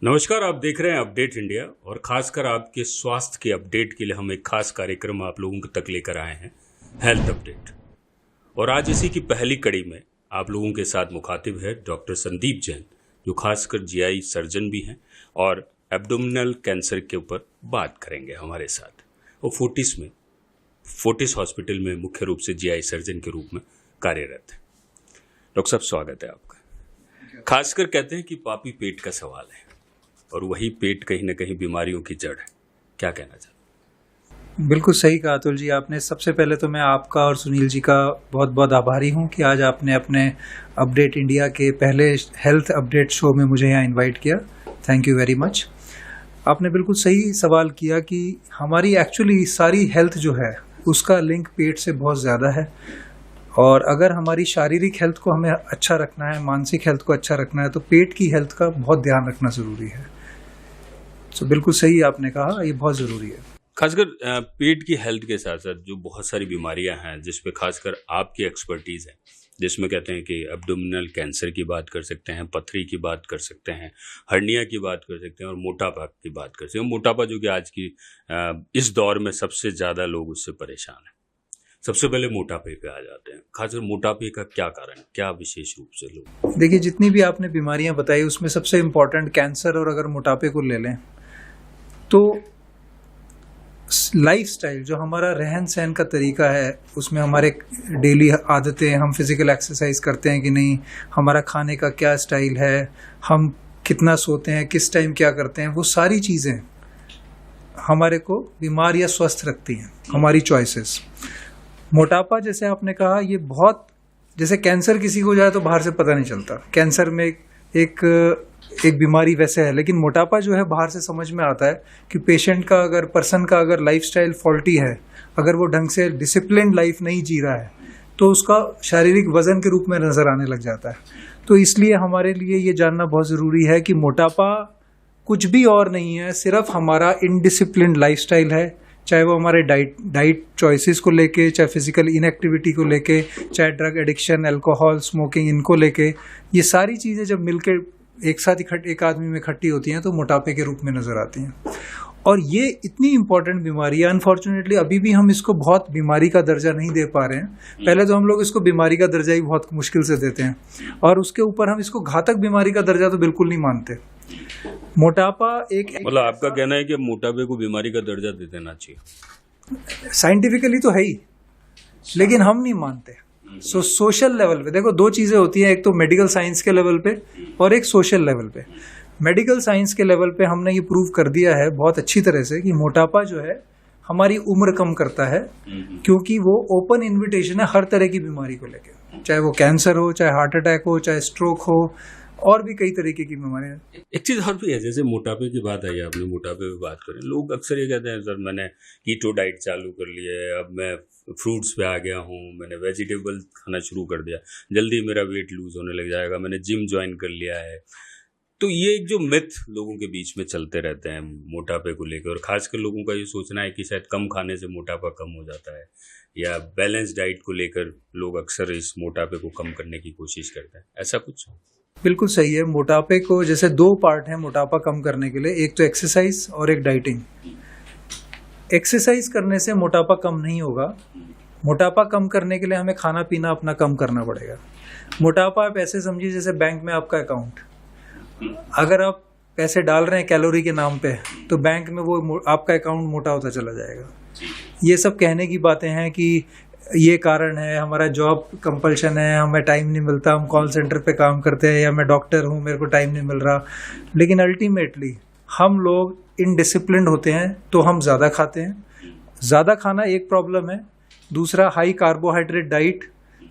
नमस्कार, आप देख रहे हैं अपडेट इंडिया और खासकर आपके स्वास्थ्य के अपडेट के लिए हम एक खास कार्यक्रम आप लोगों तक लेकर आए हैं, हेल्थ अपडेट। और आज इसी की पहली कड़ी में आप लोगों के साथ मुखातिब है डॉक्टर संदीप जैन, जो खासकर जीआई सर्जन भी हैं और एब्डोमिनल कैंसर के ऊपर बात करेंगे हमारे साथ। वो फोर्टिस हॉस्पिटल में मुख्य रूप से जीआई सर्जन के रूप में कार्यरत है। डॉक्टर साहब, स्वागत है आपका। खासकर कहते हैं कि पापी पेट का सवाल है और वही पेट कहीं न कहीं बीमारियों की जड़ है, क्या कहना चाहते हैं? बिल्कुल सही कहा अतुल जी आपने। सबसे पहले तो मैं आपका और सुनील जी का बहुत बहुत आभारी हूं कि आज आपने अपने अपडेट इंडिया के पहले हेल्थ अपडेट शो में मुझे यहाँ इनवाइट किया। Thank you very much. आपने बिल्कुल सही सवाल किया कि हमारी एक्चुअली सारी हेल्थ जो है उसका लिंक पेट से बहुत ज़्यादा है, और अगर हमारी शारीरिक हेल्थ को हमें अच्छा रखना है, मानसिक हेल्थ को अच्छा रखना है, तो पेट की हेल्थ का बहुत ध्यान रखना ज़रूरी है। तो बिल्कुल सही आपने कहा, ये बहुत ज़रूरी है। खासकर पेट की हेल्थ के साथ साथ जो बहुत सारी बीमारियां हैं जिसपे खासकर आपकी एक्सपर्टीज़ है, जिसमें कहते हैं कि एब्डोमिनल कैंसर की बात कर सकते हैं, पथरी की बात कर सकते हैं, हर्निया की बात कर सकते हैं और मोटापा की बात कर सकते हैं। मोटापा जो कि आज की इस दौर में सबसे ज़्यादा लोग उससे परेशान हैं। सबसे पहले मोटापे पे आ जाते हैं। खासकर मोटापे का क्या कारण, क्या विशेष रूप से लोग? देखिए, जितनी भी आपने बीमारियां बताई उसमें सबसे इम्पोर्टेंट कैंसर, और अगर मोटापे को ले लें तो लाइफस्टाइल, जो हमारा रहन सहन का तरीका है, उसमें हमारे डेली आदतें, हम फिजिकल एक्सरसाइज करते हैं कि नहीं, हमारा खाने का क्या स्टाइल है, हम कितना सोते हैं, किस टाइम क्या करते हैं, वो सारी चीज़ें हमारे को बीमार या स्वस्थ रखती हैं। हमारी चॉइसेस। मोटापा, जैसे आपने कहा, ये बहुत, जैसे कैंसर किसी को हो जाए तो बाहर से पता नहीं चलता, कैंसर में एक बीमारी वैसे है, लेकिन मोटापा जो है बाहर से समझ में आता है कि पेशेंट का, अगर पर्सन का अगर लाइफस्टाइल फॉल्टी है, अगर वो ढंग से डिसिप्लिन्ड लाइफ नहीं जी रहा है, तो उसका शारीरिक वजन के रूप में नजर आने लग जाता है। तो इसलिए हमारे लिए ये जानना बहुत ज़रूरी है कि मोटापा कुछ भी और नहीं है, सिर्फ हमारा इनडिसिप्लिन्ड लाइफस्टाइल है। चाहे वो हमारे डाइट चॉइसेस को लेके, चाहे फिजिकल इनएक्टिविटी को लेके, चाहे ड्रग एडिक्शन, अल्कोहल, स्मोकिंग, इनको लेके, ये सारी चीज़ें जब मिलके एक साथ एक आदमी में इकट्ठी होती हैं तो मोटापे के रूप में नजर आती हैं। और ये इतनी इंपॉर्टेंट बीमारी है, अनफॉर्चुनेटली अभी भी हम इसको बहुत बीमारी का दर्जा नहीं दे पा रहे हैं। पहले तो हम लोग इसको बीमारी का दर्जा ही बहुत मुश्किल से देते हैं, और उसके ऊपर हम इसको घातक बीमारी का दर्जा तो बिल्कुल नहीं मानते। मोटापा मतलब आपका कहना है कि मोटापे को बीमारी का दर्जा दे देना चाहिए? साइंटिफिकली तो है ही, लेकिन हम नहीं मानते। सोशल लेवल पे देखो, दो चीजें होती हैं, एक तो मेडिकल साइंस के लेवल पे और एक सोशल लेवल पे। मेडिकल साइंस के लेवल पे हमने ये प्रूव कर दिया है बहुत अच्छी तरह से कि मोटापा जो है हमारी उम्र कम करता है, क्योंकि वो ओपन इन्विटेशन है हर तरह की बीमारी को लेकर, चाहे वो कैंसर हो, चाहे हार्ट अटैक हो, चाहे स्ट्रोक हो, और भी कई तरीके की बीमारियां। एक चीज और भी है, जैसे मोटापे की बात आई, आपने मोटापे की बात करें, लोग अक्सर ये कहते हैं सर मैंने कीटो डाइट चालू कर लिया है, अब मैं फ्रूट्स पे आ गया हूँ, मैंने वेजिटेबल खाना शुरू कर दिया, जल्दी मेरा वेट लूज होने लग जाएगा, मैंने जिम ज्वाइन कर लिया है। तो ये एक जो मिथ लोगों के बीच में चलते रहते हैं मोटापे को लेकर, और खासकर लोगों का ये सोचना है कि शायद कम खाने से मोटापा कम हो जाता है, या बैलेंस डाइट को लेकर लोग अक्सर इस मोटापे को कम करने की कोशिश करते हैं, ऐसा कुछ? बिल्कुल सही है। मोटापे को, जैसे दो पार्ट हैं मोटापा कम करने के लिए, एक तो एक्सरसाइज और एक डाइटिंग। एक्सरसाइज करने से मोटापा कम नहीं होगा। मोटापा कम करने के लिए हमें खाना पीना अपना कम करना पड़ेगा। मोटापा आप ऐसे समझिए जैसे बैंक में आपका अकाउंट, अगर आप पैसे डाल रहे हैं कैलोरी के नाम पे, तो बैंक में वो आपका अकाउंट मोटा होता चला जाएगा। ये सब कहने की बातें हैं कि ये कारण है, हमारा जॉब कंपल्शन है, हमें टाइम नहीं मिलता, हम कॉल सेंटर पे काम करते हैं, या मैं डॉक्टर हूँ मेरे को टाइम नहीं मिल रहा। लेकिन अल्टीमेटली हम लोग इनडिसिप्लिन्ड होते हैं तो हम ज़्यादा खाते हैं। ज़्यादा खाना एक प्रॉब्लम है, दूसरा हाई कार्बोहाइड्रेट डाइट,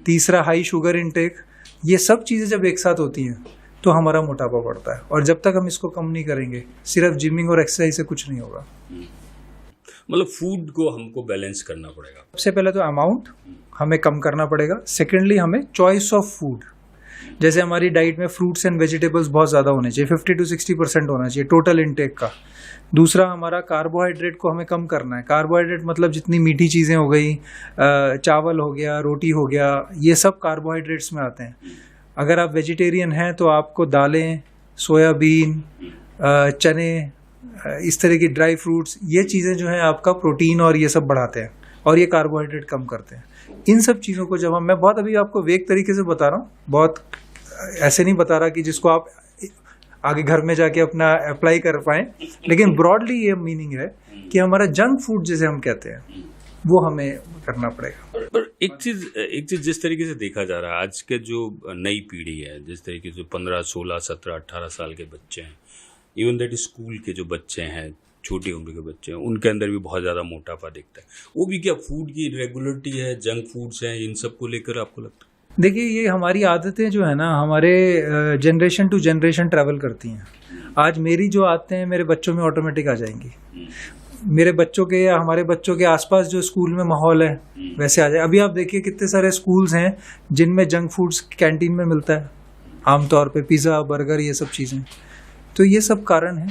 तीसरा हाई शुगर इनटेक। ये सब चीज़ें जब एक साथ होती हैं तो हमारा मोटापा बढ़ता है, और जब तक हम इसको कम नहीं करेंगे, सिर्फ जिमिंग और एक्सरसाइज से कुछ नहीं होगा। मतलब फूड को हमको बैलेंस करना पड़ेगा। सबसे पहले तो अमाउंट हमें कम करना पड़ेगा। सेकेंडली हमें चॉइस ऑफ फूड, जैसे हमारी डाइट में फ्रूट्स एंड वेजिटेबल्स बहुत ज़्यादा होने चाहिए, 50 to 60% होना चाहिए टोटल इनटेक का। दूसरा, हमारा कार्बोहाइड्रेट को हमें कम करना है। कार्बोहाइड्रेट मतलब जितनी मीठी चीज़ें हो गई, चावल हो गया, रोटी हो गया, ये सब कार्बोहाइड्रेट्स में आते हैं। अगर आप वेजिटेरियन हैं तो आपको दालें, सोयाबीन, चने, इस तरह की ड्राई फ्रूट्स, ये चीज़ें जो हैं आपका प्रोटीन और ये सब बढ़ाते हैं और ये कार्बोहाइड्रेट कम करते हैं। इन सब चीज़ों को जब मैं बहुत अभी आपको वेग तरीके से बता रहा हूँ, बहुत ऐसे नहीं बता रहा कि जिसको आप आगे घर में जाके अपना अप्लाई कर पाएं, लेकिन ब्रॉडली ये मीनिंग है कि हमारा जंक फूड जिसे हम कहते हैं वो हमें करना पड़ेगा। पर एक चीज जिस तरीके से देखा जा रहा है आज के जो नई पीढ़ी है, जिस तरीके से 15, 16, 17, 18 साल के बच्चे हैं, इवन दैट स्कूल के जो बच्चे हैं, छोटी उम्र के बच्चे हैं, उनके अंदर भी बहुत ज़्यादा मोटापा दिखता है। वो भी क्या फूड की इरेगुलरिटी है, जंक फूड्स हैं, इन सब को लेकर आपको लगता है? देखिए, ये हमारी आदतें जो है ना, हमारे जनरेशन टू जनरेशन ट्रैवल करती हैं। आज मेरी जो आदतें हैं मेरे बच्चों में ऑटोमेटिक आ जाएंगी, मेरे बच्चों के या हमारे बच्चों के आसपास जो स्कूल में माहौल है वैसे आ जाए। अभी आप देखिए कितने सारे स्कूल्स हैं जिनमें जंक फूड्स कैंटीन में मिलता है, आमतौर पे पिज़्ज़ा, बर्गर, ये सब चीज़ें। तो ये सब कारण है।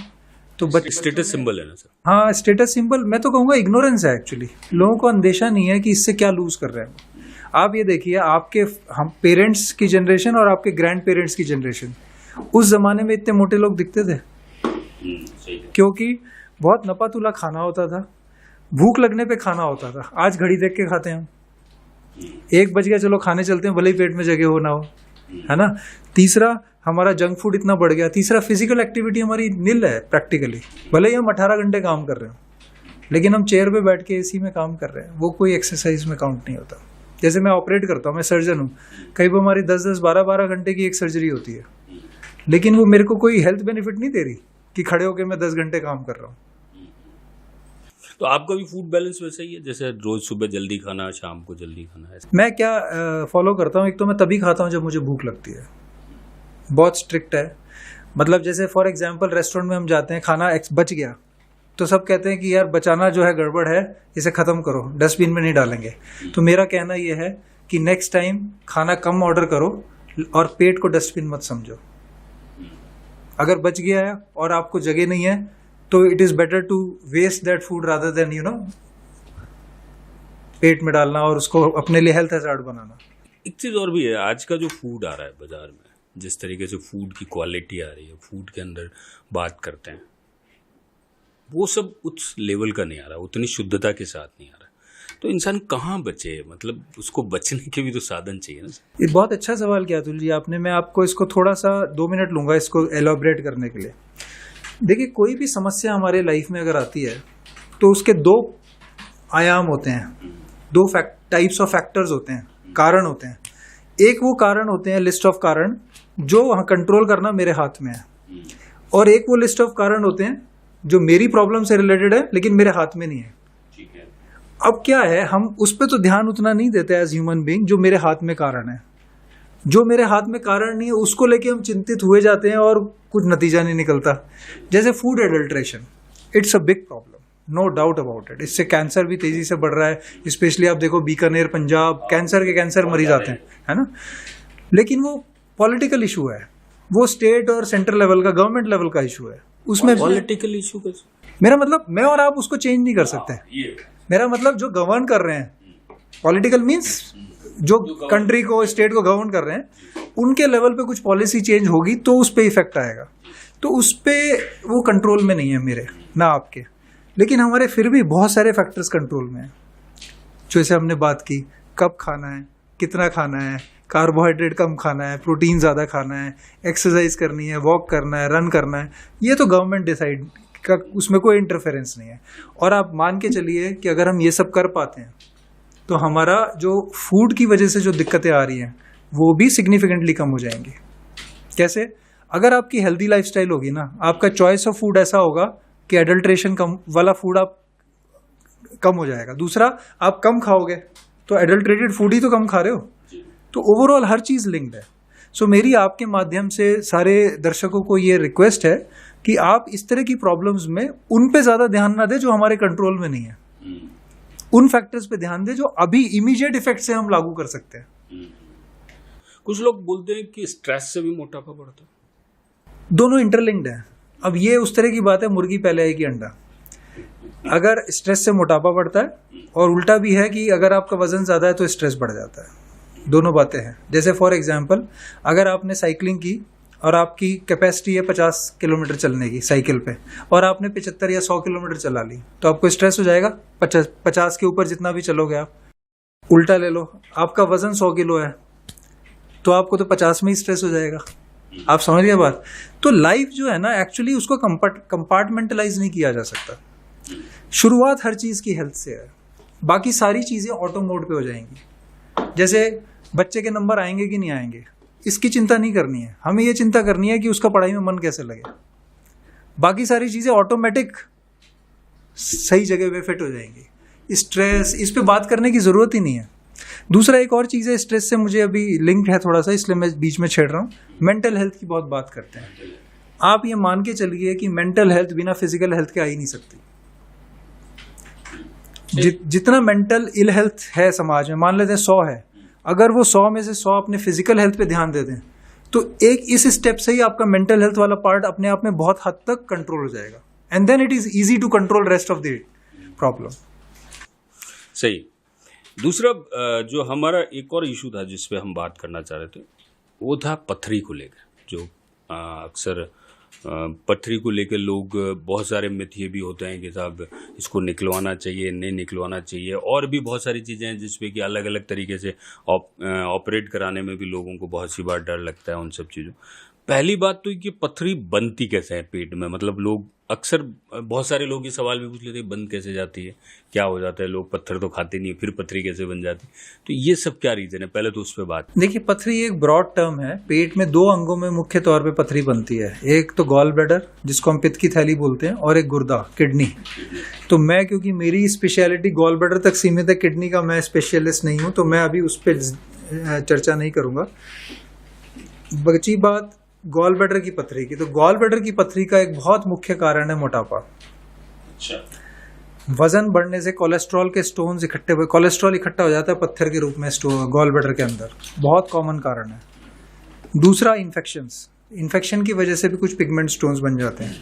तो स्टेटस सिंबल है ना सर? हाँ, स्टेटस सिंबल। मैं तो कहूँगा इग्नोरेंस है एक्चुअली। लोगों को अंदेशा नहीं है कि इससे क्या लूज कर रहे हैं। आप ये देखिए, आपके हम पेरेंट्स की जनरेशन और आपके ग्रैंड पेरेंट्स की जनरेशन, उस जमाने में इतने मोटे लोग दिखते थे क्योंकि बहुत नपातुला खाना होता था, भूख लगने पे खाना होता था। आज घड़ी देख के खाते हैं हम, 1 बज गया चलो खाने चलते हैं, भले ही पेट में जगह हो ना हो, है ना। तीसरा, हमारा जंक फूड इतना बढ़ गया। तीसरा, फिजिकल एक्टिविटी हमारी निल है प्रैक्टिकली। भले ही हम 18 घंटे काम कर रहे हो, लेकिन हम चेयर पे बैठ के एसी में काम कर रहे हैं, वो कोई एक्सरसाइज में काउंट नहीं होता। जैसे मैं ऑपरेट करता हूँ, मैं सर्जन हूँ, कई बार हमारी 10-10, 12-12 घंटे की एक सर्जरी होती है, लेकिन वो मेरे को कोई हेल्थ बेनिफिट नहीं दे रही कि खड़े होकर मैं 10 घंटे काम कर रहा हूँ। तो आपका भी फूड बैलेंस वैसा ही है, जैसे रोज सुबह जल्दी खाना, शाम को जल्दी खाना है? मैं क्या फॉलो करता हूँ, एक तो मैं तभी खाता हूँ जब मुझे भूख लगती है, बहुत स्ट्रिक्ट है। मतलब जैसे फॉर एग्जांपल रेस्टोरेंट में हम जाते हैं, खाना बच गया तो सब कहते हैं कि यार बचाना जो है गड़बड़ है, इसे खत्म करो, डस्टबिन में नहीं डालेंगे। तो मेरा कहना यह है कि नेक्स्ट टाइम खाना कम ऑर्डर करो और पेट को डस्टबिन मत समझो। अगर बच गया है और आपको जगह नहीं है तो it is better to waste that food rather than पेट में डालना और उसको अपने लिए हेल्थ हैजार्ड बनाना। एक चीज और भी है, आज का जो फूड आ रहा है बाजार में, जिस तरीके से फूड की क्वालिटी आ रही है, फूड के अंदर बात करते हैं, वो सब उस लेवल का नहीं आ रहा, उतनी शुद्धता के साथ नहीं आ रहा। तो इंसान कहाँ बचे? मतलब उसको बचने के भी तो साधन चाहिए ना। ये बहुत अच्छा सवाल किया अतुल जी आपने। मैं आपको इसको थोड़ा सा 2 मिनट लूंगा इसको एलॉबरेट करने के लिए। देखिए, कोई भी समस्या हमारे लाइफ में अगर आती है तो उसके 2 आयाम होते हैं, 2 टाइप्स ऑफ फैक्टर्स होते हैं, कारण होते हैं। एक वो कारण होते हैं, लिस्ट ऑफ कारण, जो कंट्रोल करना मेरे हाथ में है, और एक वो लिस्ट ऑफ कारण होते हैं जो मेरी प्रॉब्लम से रिलेटेड है लेकिन मेरे हाथ में नहीं है। अब क्या है, हम उस पर तो ध्यान उतना नहीं देते एज ह्यूमन बीइंग, जो मेरे हाथ में कारण है। जो मेरे हाथ में कारण नहीं है उसको लेके हम चिंतित हुए जाते हैं और कुछ नतीजा नहीं निकलता। जैसे food adulteration, it's a big problem, no doubt about it. इससे कैंसर भी तेजी से बढ़ रहा है, स्पेशली आप देखो बीकानेर, पंजाब, कैंसर मरीज आते हैं, है ना। लेकिन वो पॉलिटिकल इशू है, वो स्टेट और सेंट्रल लेवल का, गवर्नमेंट लेवल का इशू है। उसमें पॉलिटिकल इशू का, मेरा मेरा मतलब मैं और आप उसको चेंज नहीं कर सकते। मेरा मतलब जो गवर्न कर रहे हैं, पॉलिटिकल मीन्स जो कंट्री को, स्टेट को गवर्न कर रहे हैं, उनके लेवल पे कुछ पॉलिसी चेंज होगी तो उस पे इफेक्ट आएगा। तो उस पे वो कंट्रोल में नहीं है मेरे ना आपके, लेकिन हमारे फिर भी बहुत सारे फैक्टर्स कंट्रोल में हैं। जैसे हमने बात की, कब खाना है, कितना खाना है, कार्बोहाइड्रेट कम खाना है, प्रोटीन ज़्यादा खाना है, एक्सरसाइज करनी है, वॉक करना है, रन करना है, ये तो गवर्नमेंट डिसाइड का, उसमें कोई इंटरफेरेंस नहीं है। और आप मान के चलिए कि अगर हम ये सब कर पाते हैं तो हमारा जो फूड की वजह से जो दिक्कतें आ रही हैं वो भी सिग्निफिकेंटली कम हो जाएंगी। कैसे? अगर आपकी हेल्दी लाइफस्टाइल होगी ना, आपका चॉइस ऑफ फूड ऐसा होगा कि एडल्ट्रेशन कम वाला फूड आप कम हो जाएगा। दूसरा, आप कम खाओगे तो एडल्ट्रेटेड फूड ही तो कम खा रहे हो। तो ओवरऑल हर चीज लिंक्ड है। सो मेरी आपके माध्यम से सारे दर्शकों को ये रिक्वेस्ट है कि आप इस तरह की प्रॉब्लम्स में उन पे ज्यादा ध्यान ना दें जो हमारे कंट्रोल में नहीं है, उन फैक्टर्स पे ध्यान दें जो अभी इमीडिएट इफेक्ट से हम लागू कर सकते हैं। कुछ लोग बोलते हैं कि स्ट्रेस से भी मोटापा बढ़ता है। दोनों इंटरलिंक्ड है। अब ये उस तरह की बात है, मुर्गी पहले आई कि अंडा। अगर स्ट्रेस से मोटापा बढ़ता है, और उल्टा भी है कि अगर आपका वजन ज्यादा है तो स्ट्रेस बढ़ जाता है। दोनों बातें हैं। जैसे फॉर एग्जांपल, अगर आपने साइकिलिंग की और आपकी कैपेसिटी है 50 किलोमीटर चलने की साइकिल पे, और आपने 75 या 100 किलोमीटर चला ली, तो आपको स्ट्रेस हो जाएगा 50 के ऊपर जितना भी चलोगे आप। उल्टा ले लो, आपका वजन 100 किलो है तो आपको तो 50 में ही स्ट्रेस हो जाएगा। आप समझ गए बात। तो लाइफ जो है ना, एक्चुअली उसको कंपार्टमेंटलाइज नहीं किया जा सकता। शुरुआत हर चीज की हेल्थ से है, बाकी सारी चीजें ऑटो मोड पे हो जाएंगी। जैसे बच्चे के नंबर आएंगे कि नहीं आएंगे, इसकी चिंता नहीं करनी है, हमें ये चिंता करनी है कि उसका पढ़ाई में मन कैसे लगे। बाकी सारी चीजें ऑटोमेटिक सही जगह पे फिट हो जाएंगी। स्ट्रेस, इस पे बात करने की जरूरत ही नहीं है। दूसरा एक और चीज है, स्ट्रेस से मुझे अभी लिंक है थोड़ा सा, इसलिए मैं बीच में छेड़ रहा हूं। मेंटल हेल्थ की बहुत बात करते हैं। आप ये मान के चलिए कि मेंटल हेल्थ बिना फिजिकल हेल्थ के आ ही नहीं सकती। जितना मेंटल इल हेल्थ है समाज में, मान लेते हैं 100 है, अगर वो 100 में से 100 अपने फिजिकल हेल्थ पे ध्यान देते हैं तो एक इस स्टेप से ही आपका मेंटल हेल्थ वाला पार्ट अपने आप में बहुत हद तक कंट्रोल हो जाएगा, and then it is easy to control rest of the problem. सही। दूसरा जो हमारा एक और इशू था जिस पे हम बात करना चाह रहे थे, वो था पथरी को लेकर। जो अक्सर पथरी को लेकर लोग, बहुत सारे मिथ ये भी होते हैं कि साहब इसको निकलवाना चाहिए, नहीं निकलवाना चाहिए, और भी बहुत सारी चीज़ें हैं जिसपे कि अलग अलग तरीके से ऑपरेट कराने में भी लोगों को बहुत सी बार डर लगता है उन सब चीज़ों। पहली बात तो कि पथरी बनती कैसे है पेट में, मतलब लोग अक्सर, बहुत सारे लोग ये सवाल भी पूछ लेते हैं बंद कैसे जाती है, क्या हो जाता है, लोग पत्थर तो खाते नहीं, फिर पथरी कैसे बन जाती। तो ये सब क्या रीजन है, पहले तो उस पर बात। देखिए, पथरी एक ब्रॉड टर्म है। पेट में 2 अंगों में मुख्य तौर पे पथरी बनती है। एक तो गॉल ब्लैडर जिसको हम पित्त की थैली बोलते हैं, और एक गुर्दा, किडनी। तो मैं, क्योंकि मेरी स्पेशलिटी गॉल ब्लैडर तक सीमित है, किडनी का मैं स्पेशलिस्ट नहीं हूं, तो मैं अभी उस पर चर्चा नहीं करूंगा। बची बात गॉल ब्लैडर की पथरी की, तो गॉल ब्लैडर की पथरी का एक बहुत मुख्य कारण है मोटापा। अच्छा। वजन बढ़ने से कोलेस्ट्रॉल के स्टोन्स इकट्ठे हुए, कोलेस्ट्रॉल इकट्ठा हो जाता है पत्थर के रूप में गॉल ब्लैडर के अंदर, बहुत कॉमन कारण है। दूसरा, इन्फेक्शन की वजह से भी कुछ पिगमेंट स्टोन्स बन जाते हैं।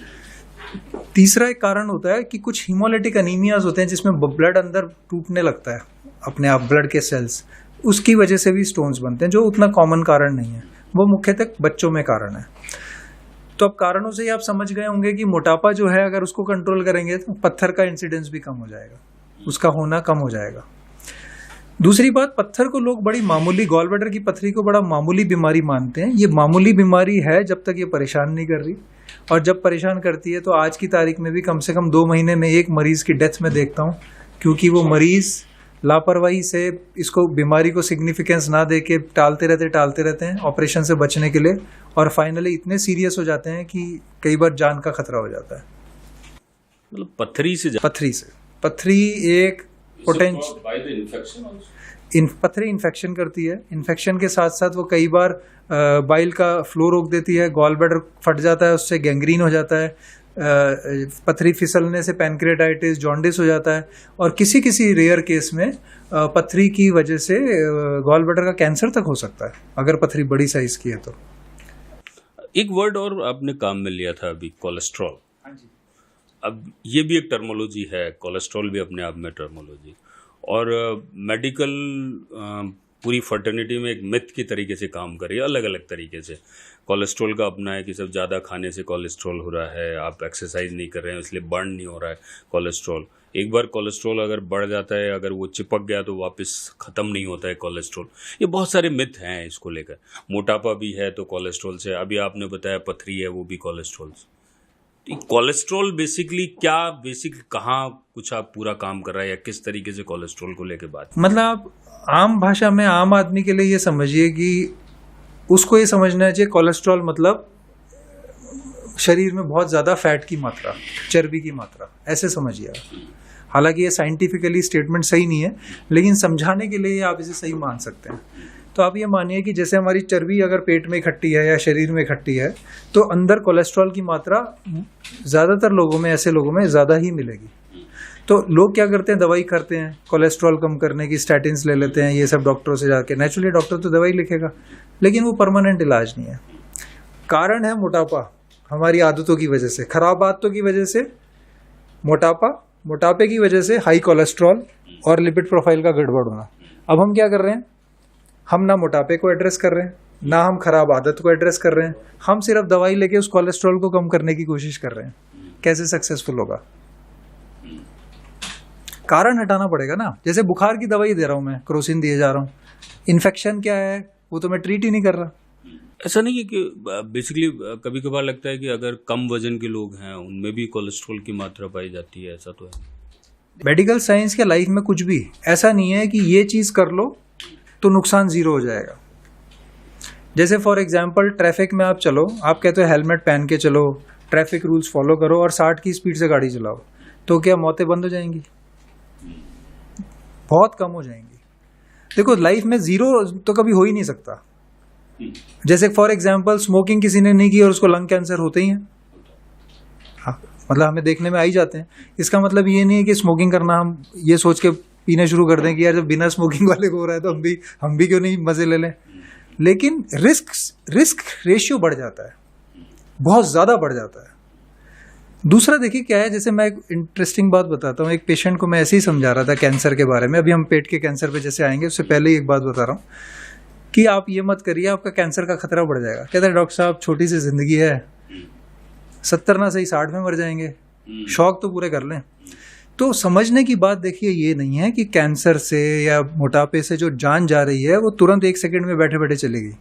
तीसरा एक कारण होता है कि कुछ हीमोलिटिक अनीमियाज होते हैं जिसमें ब्लड अंदर टूटने लगता है अपने आप, ब्लड के सेल्स, उसकी वजह से भी स्टोन्स बनते हैं, जो उतना कॉमन कारण नहीं है, वो मुख्यतः बच्चों में कारण है। तो अब कारणों से ही आप समझ गए होंगे कि मोटापा जो है, अगर उसको कंट्रोल करेंगे तो पत्थर का इंसिडेंस भी कम हो जाएगा, उसका होना कम हो जाएगा। दूसरी बात, पत्थर को लोग बड़ी मामूली, गॉल ब्लैडर की पथरी को बड़ा मामूली बीमारी मानते हैं। ये मामूली बीमारी है जब तक ये परेशान नहीं कर रही, और जब परेशान करती है तो आज की तारीख में भी कम से कम 2 महीने में एक मरीज की डेथ में देखता हूँ, क्योंकि वो मरीज लापरवाही से इसको, बीमारी को सिग्निफिकेंस ना देके टालते रहते हैं ऑपरेशन से बचने के लिए, और फाइनली इतने सीरियस हो जाते हैं कि कई बार जान का खतरा हो जाता है। मतलब पथरी एक पथरी इन्फेक्शन करती है। इन्फेक्शन के साथ साथ वो कई बार बाइल का फ्लो रोक देती है, गॉल ब्लैडर फट जाता है, उससे गैंग्रीन हो जाता है, पथरी फिसलने से पैनक्रेटाइटिस, जॉन्डिस हो जाता है, और किसी किसी रेयर केस में पथरी की वजह से गॉल ब्लैडर का कैंसर तक हो सकता है, अगर पथरी बड़ी साइज की है तो। एक वर्ड और आपने काम में लिया था अभी, कोलेस्ट्रॉल। अब ये भी एक टर्मोलॉजी है, कोलेस्ट्रॉल भी अपने आप में टर्मोलॉजी, और मेडिकल पूरी फर्टर्निटी में एक मिथ की तरीके से काम कर रही है, अलग अलग तरीके से। कोलेस्ट्रॉल का अपना है कि सब ज़्यादा खाने से कोलेस्ट्रॉल हो रहा है, आप एक्सरसाइज नहीं कर रहे हैं इसलिए बर्न नहीं हो रहा है कोलेस्ट्रॉल। एक बार कोलेस्ट्रॉल अगर बढ़ जाता है, अगर वो चिपक गया तो वापस ख़त्म नहीं होता है कोलेस्ट्रॉल। ये बहुत सारे मिथ हैं इसको लेकर। मोटापा भी है तो कोलेस्ट्रॉल से, अभी आपने बताया पथरी है वो भी कोलेस्ट्रॉल से। कोलेस्ट्रॉल बेसिकली क्या, कहाँ कुछ आप पूरा काम कर रहा है, या किस तरीके से कोलेस्ट्रॉल को लेकर बात? मतलब आम भाषा में आम आदमी के लिए ये समझिए कि उसको ये समझना चाहिए कोलेस्ट्रॉल मतलब शरीर में बहुत ज्यादा फैट की मात्रा, चर्बी की मात्रा, ऐसे समझिए आप। हालांकि ये साइंटिफिकली स्टेटमेंट सही नहीं है, लेकिन समझाने के लिए आप इसे सही मान सकते हैं। तो आप ये मानिए कि जैसे हमारी चर्बी अगर पेट में इकट्ठी है या शरीर में इकट्ठी है, तो अंदर कोलेस्ट्रॉल की मात्रा ज्यादातर लोगों में, ऐसे लोगों में ज्यादा ही मिलेगी। तो लोग क्या करते हैं, दवाई करते हैं कोलेस्ट्रॉल कम करने की, स्टैटिन्स ले लेते हैं, ये सब डॉक्टरों से जाके। नेचुरली डॉक्टर तो दवाई लिखेगा, लेकिन वो परमानेंट इलाज नहीं है। कारण है मोटापा, हमारी आदतों की वजह से, खराब आदतों की वजह से मोटापा, मोटापे की वजह से हाई कोलेस्ट्रॉल और लिपिड प्रोफाइल का गड़बड़ होना। अब हम क्या कर रहे हैं, हम ना मोटापे को एड्रेस कर रहे हैं, ना हम खराब आदत को एड्रेस कर रहे हैं, हम सिर्फ दवाई लेके उस कोलेस्ट्रॉल को कम करने की कोशिश कर रहे हैं। कैसे सक्सेसफुल होगा? कारण हटाना पड़ेगा ना। जैसे बुखार की दवाई दे रहा हूं मैं, क्रोसिन दिए जा रहा हूं, इन्फेक्शन क्या है वो तो मैं ट्रीट ही नहीं कर रहा। ऐसा नहीं है कि बेसिकली कभी कभार लगता है कि अगर कम वजन के लोग हैं उनमें भी कोलेस्ट्रॉल की मात्रा पाई जाती है, ऐसा तो है? मेडिकल साइंस के लाइफ में कुछ भी ऐसा नहीं है कि ये चीज कर लो तो नुकसान जीरो हो जाएगा। जैसे फॉर एग्जाम्पल ट्रैफिक में आप चलो, आप कहते हो हेलमेट पहन के चलो, ट्रैफिक रूल्स फॉलो करो और 60 की स्पीड से गाड़ी चलाओ, तो क्या मौतें बंद हो जाएंगी? बहुत कम हो जाएंगी। देखो लाइफ में जीरो तो कभी हो ही नहीं सकता। जैसे फॉर एग्जाम्पल स्मोकिंग किसी ने नहीं की और उसको लंग कैंसर होते ही है, हाँ, मतलब हमें देखने में आ ही जाते हैं। इसका मतलब ये नहीं है कि स्मोकिंग करना हम ये सोच के पीना शुरू कर दें कि यार जब बिना स्मोकिंग वाले को हो रहा है तो हम भी क्यों नहीं मजे ले लें। लेकिन रिस्क रेशियो बढ़ जाता है, बहुत ज्यादा बढ़ जाता है। दूसरा देखिए क्या है, जैसे मैं एक इंटरेस्टिंग बात बताता हूँ। एक पेशेंट को मैं ऐसे ही समझा रहा था कैंसर के बारे में, अभी हम पेट के कैंसर पे जैसे आएंगे उससे पहले ही एक बात बता रहा हूँ कि आप ये मत करिए, आपका कैंसर का खतरा बढ़ जाएगा। कहते हैं डॉक्टर साहब छोटी सी जिंदगी है, 70 ना सही 60 में मर जाएंगे, शौक तो पूरे कर लें। तो समझने की बात देखिए ये नहीं है कि कैंसर से या मोटापे से जो जान जा रही है वो तुरंत 1 सेकंड में बैठे बैठे चलेगी।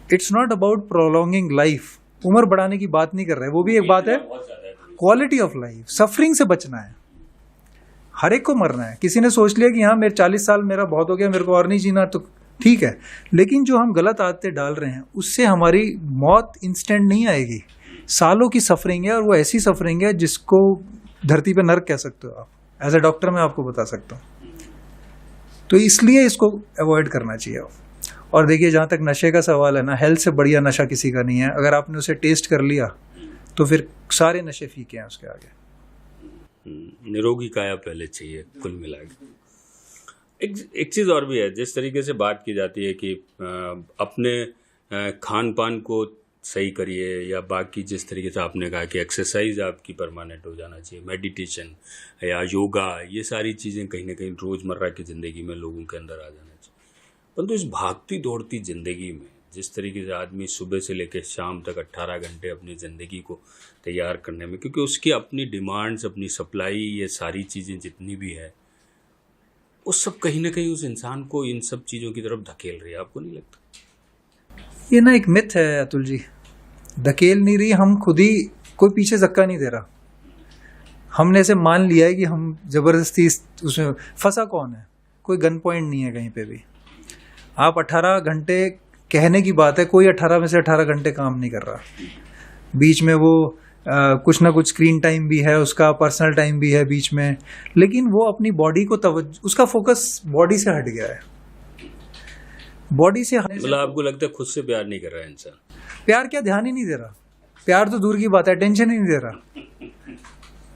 It's not about prolonging life, उम्र बढ़ाने की बात नहीं कर रहे, वो भी एक बात है। क्वालिटी ऑफ लाइफ, सफरिंग से बचना है। हर एक को मरना है। किसी ने सोच लिया कि हाँ मेरे 40 साल मेरा बहुत हो गया, मेरे को और नहीं जीना, तो ठीक है, लेकिन जो हम गलत आदतें डाल रहे हैं उससे हमारी मौत इंस्टेंट नहीं आएगी, सालों की सफरिंग है। और वो ऐसी सफरिंग है जिसको धरती पे नर्क कह सकते हो आप। एज ए डॉक्टर मैं आपको बता सकता हूँ। तो इसलिए इसको अवॉइड करना चाहिए। और देखिए जहां तक नशे का सवाल है ना, हेल्थ से बढ़िया नशा किसी का नहीं है। अगर आपने उसे टेस्ट कर लिया तो फिर सारे नशे फीके हैं उसके आगे। निरोगी काया पहले चाहिए कुल मिला के। एक चीज़ और भी है, जिस तरीके से बात की जाती है कि अपने खान पान को सही करिए, या बाकी जिस तरीके से आपने कहा कि एक्सरसाइज आपकी परमानेंट हो जाना चाहिए, मेडिटेशन या योगा, ये सारी चीज़ें कहीं ना कहीं रोज़मर्रा की ज़िंदगी में लोगों के अंदर आ जाना चाहिए। परंतु इस भागती दौड़ती ज़िंदगी में जिस तरीके से आदमी सुबह से लेकर शाम तक 18 घंटे अपनी ज़िंदगी को तैयार करने में, क्योंकि उसकी अपनी डिमांड्स, अपनी सप्लाई, ये सारी चीज़ें जितनी भी है वो सब कहीं ना कहीं उस इंसान को इन सब चीज़ों की तरफ धकेल रही है। आपको नहीं लगता? ये ना एक मिथ है अतुल जी, धकेल नहीं रही, हम खुद ही, कोई पीछे धक्का नहीं दे रहा। हमने ऐसे मान लिया है कि हम जबरदस्ती उसमें फंसा। कौन है? कोई गन पॉइंट नहीं है कहीं पे भी। आप 18 घंटे कहने की बात है, कोई 18 में से 18 घंटे काम नहीं कर रहा। बीच में वो कुछ ना कुछ स्क्रीन टाइम भी है, उसका पर्सनल टाइम भी है बीच में, लेकिन वो अपनी बॉडी को उसका फोकस बॉडी से हट गया है। बॉडी से मतलब आपको लगता है खुद से प्यार नहीं कर रहा है इंसान? प्यार क्या, ध्यान ही नहीं दे रहा। प्यार तो दूर की बात है, अटेंशन ही नहीं दे रहा।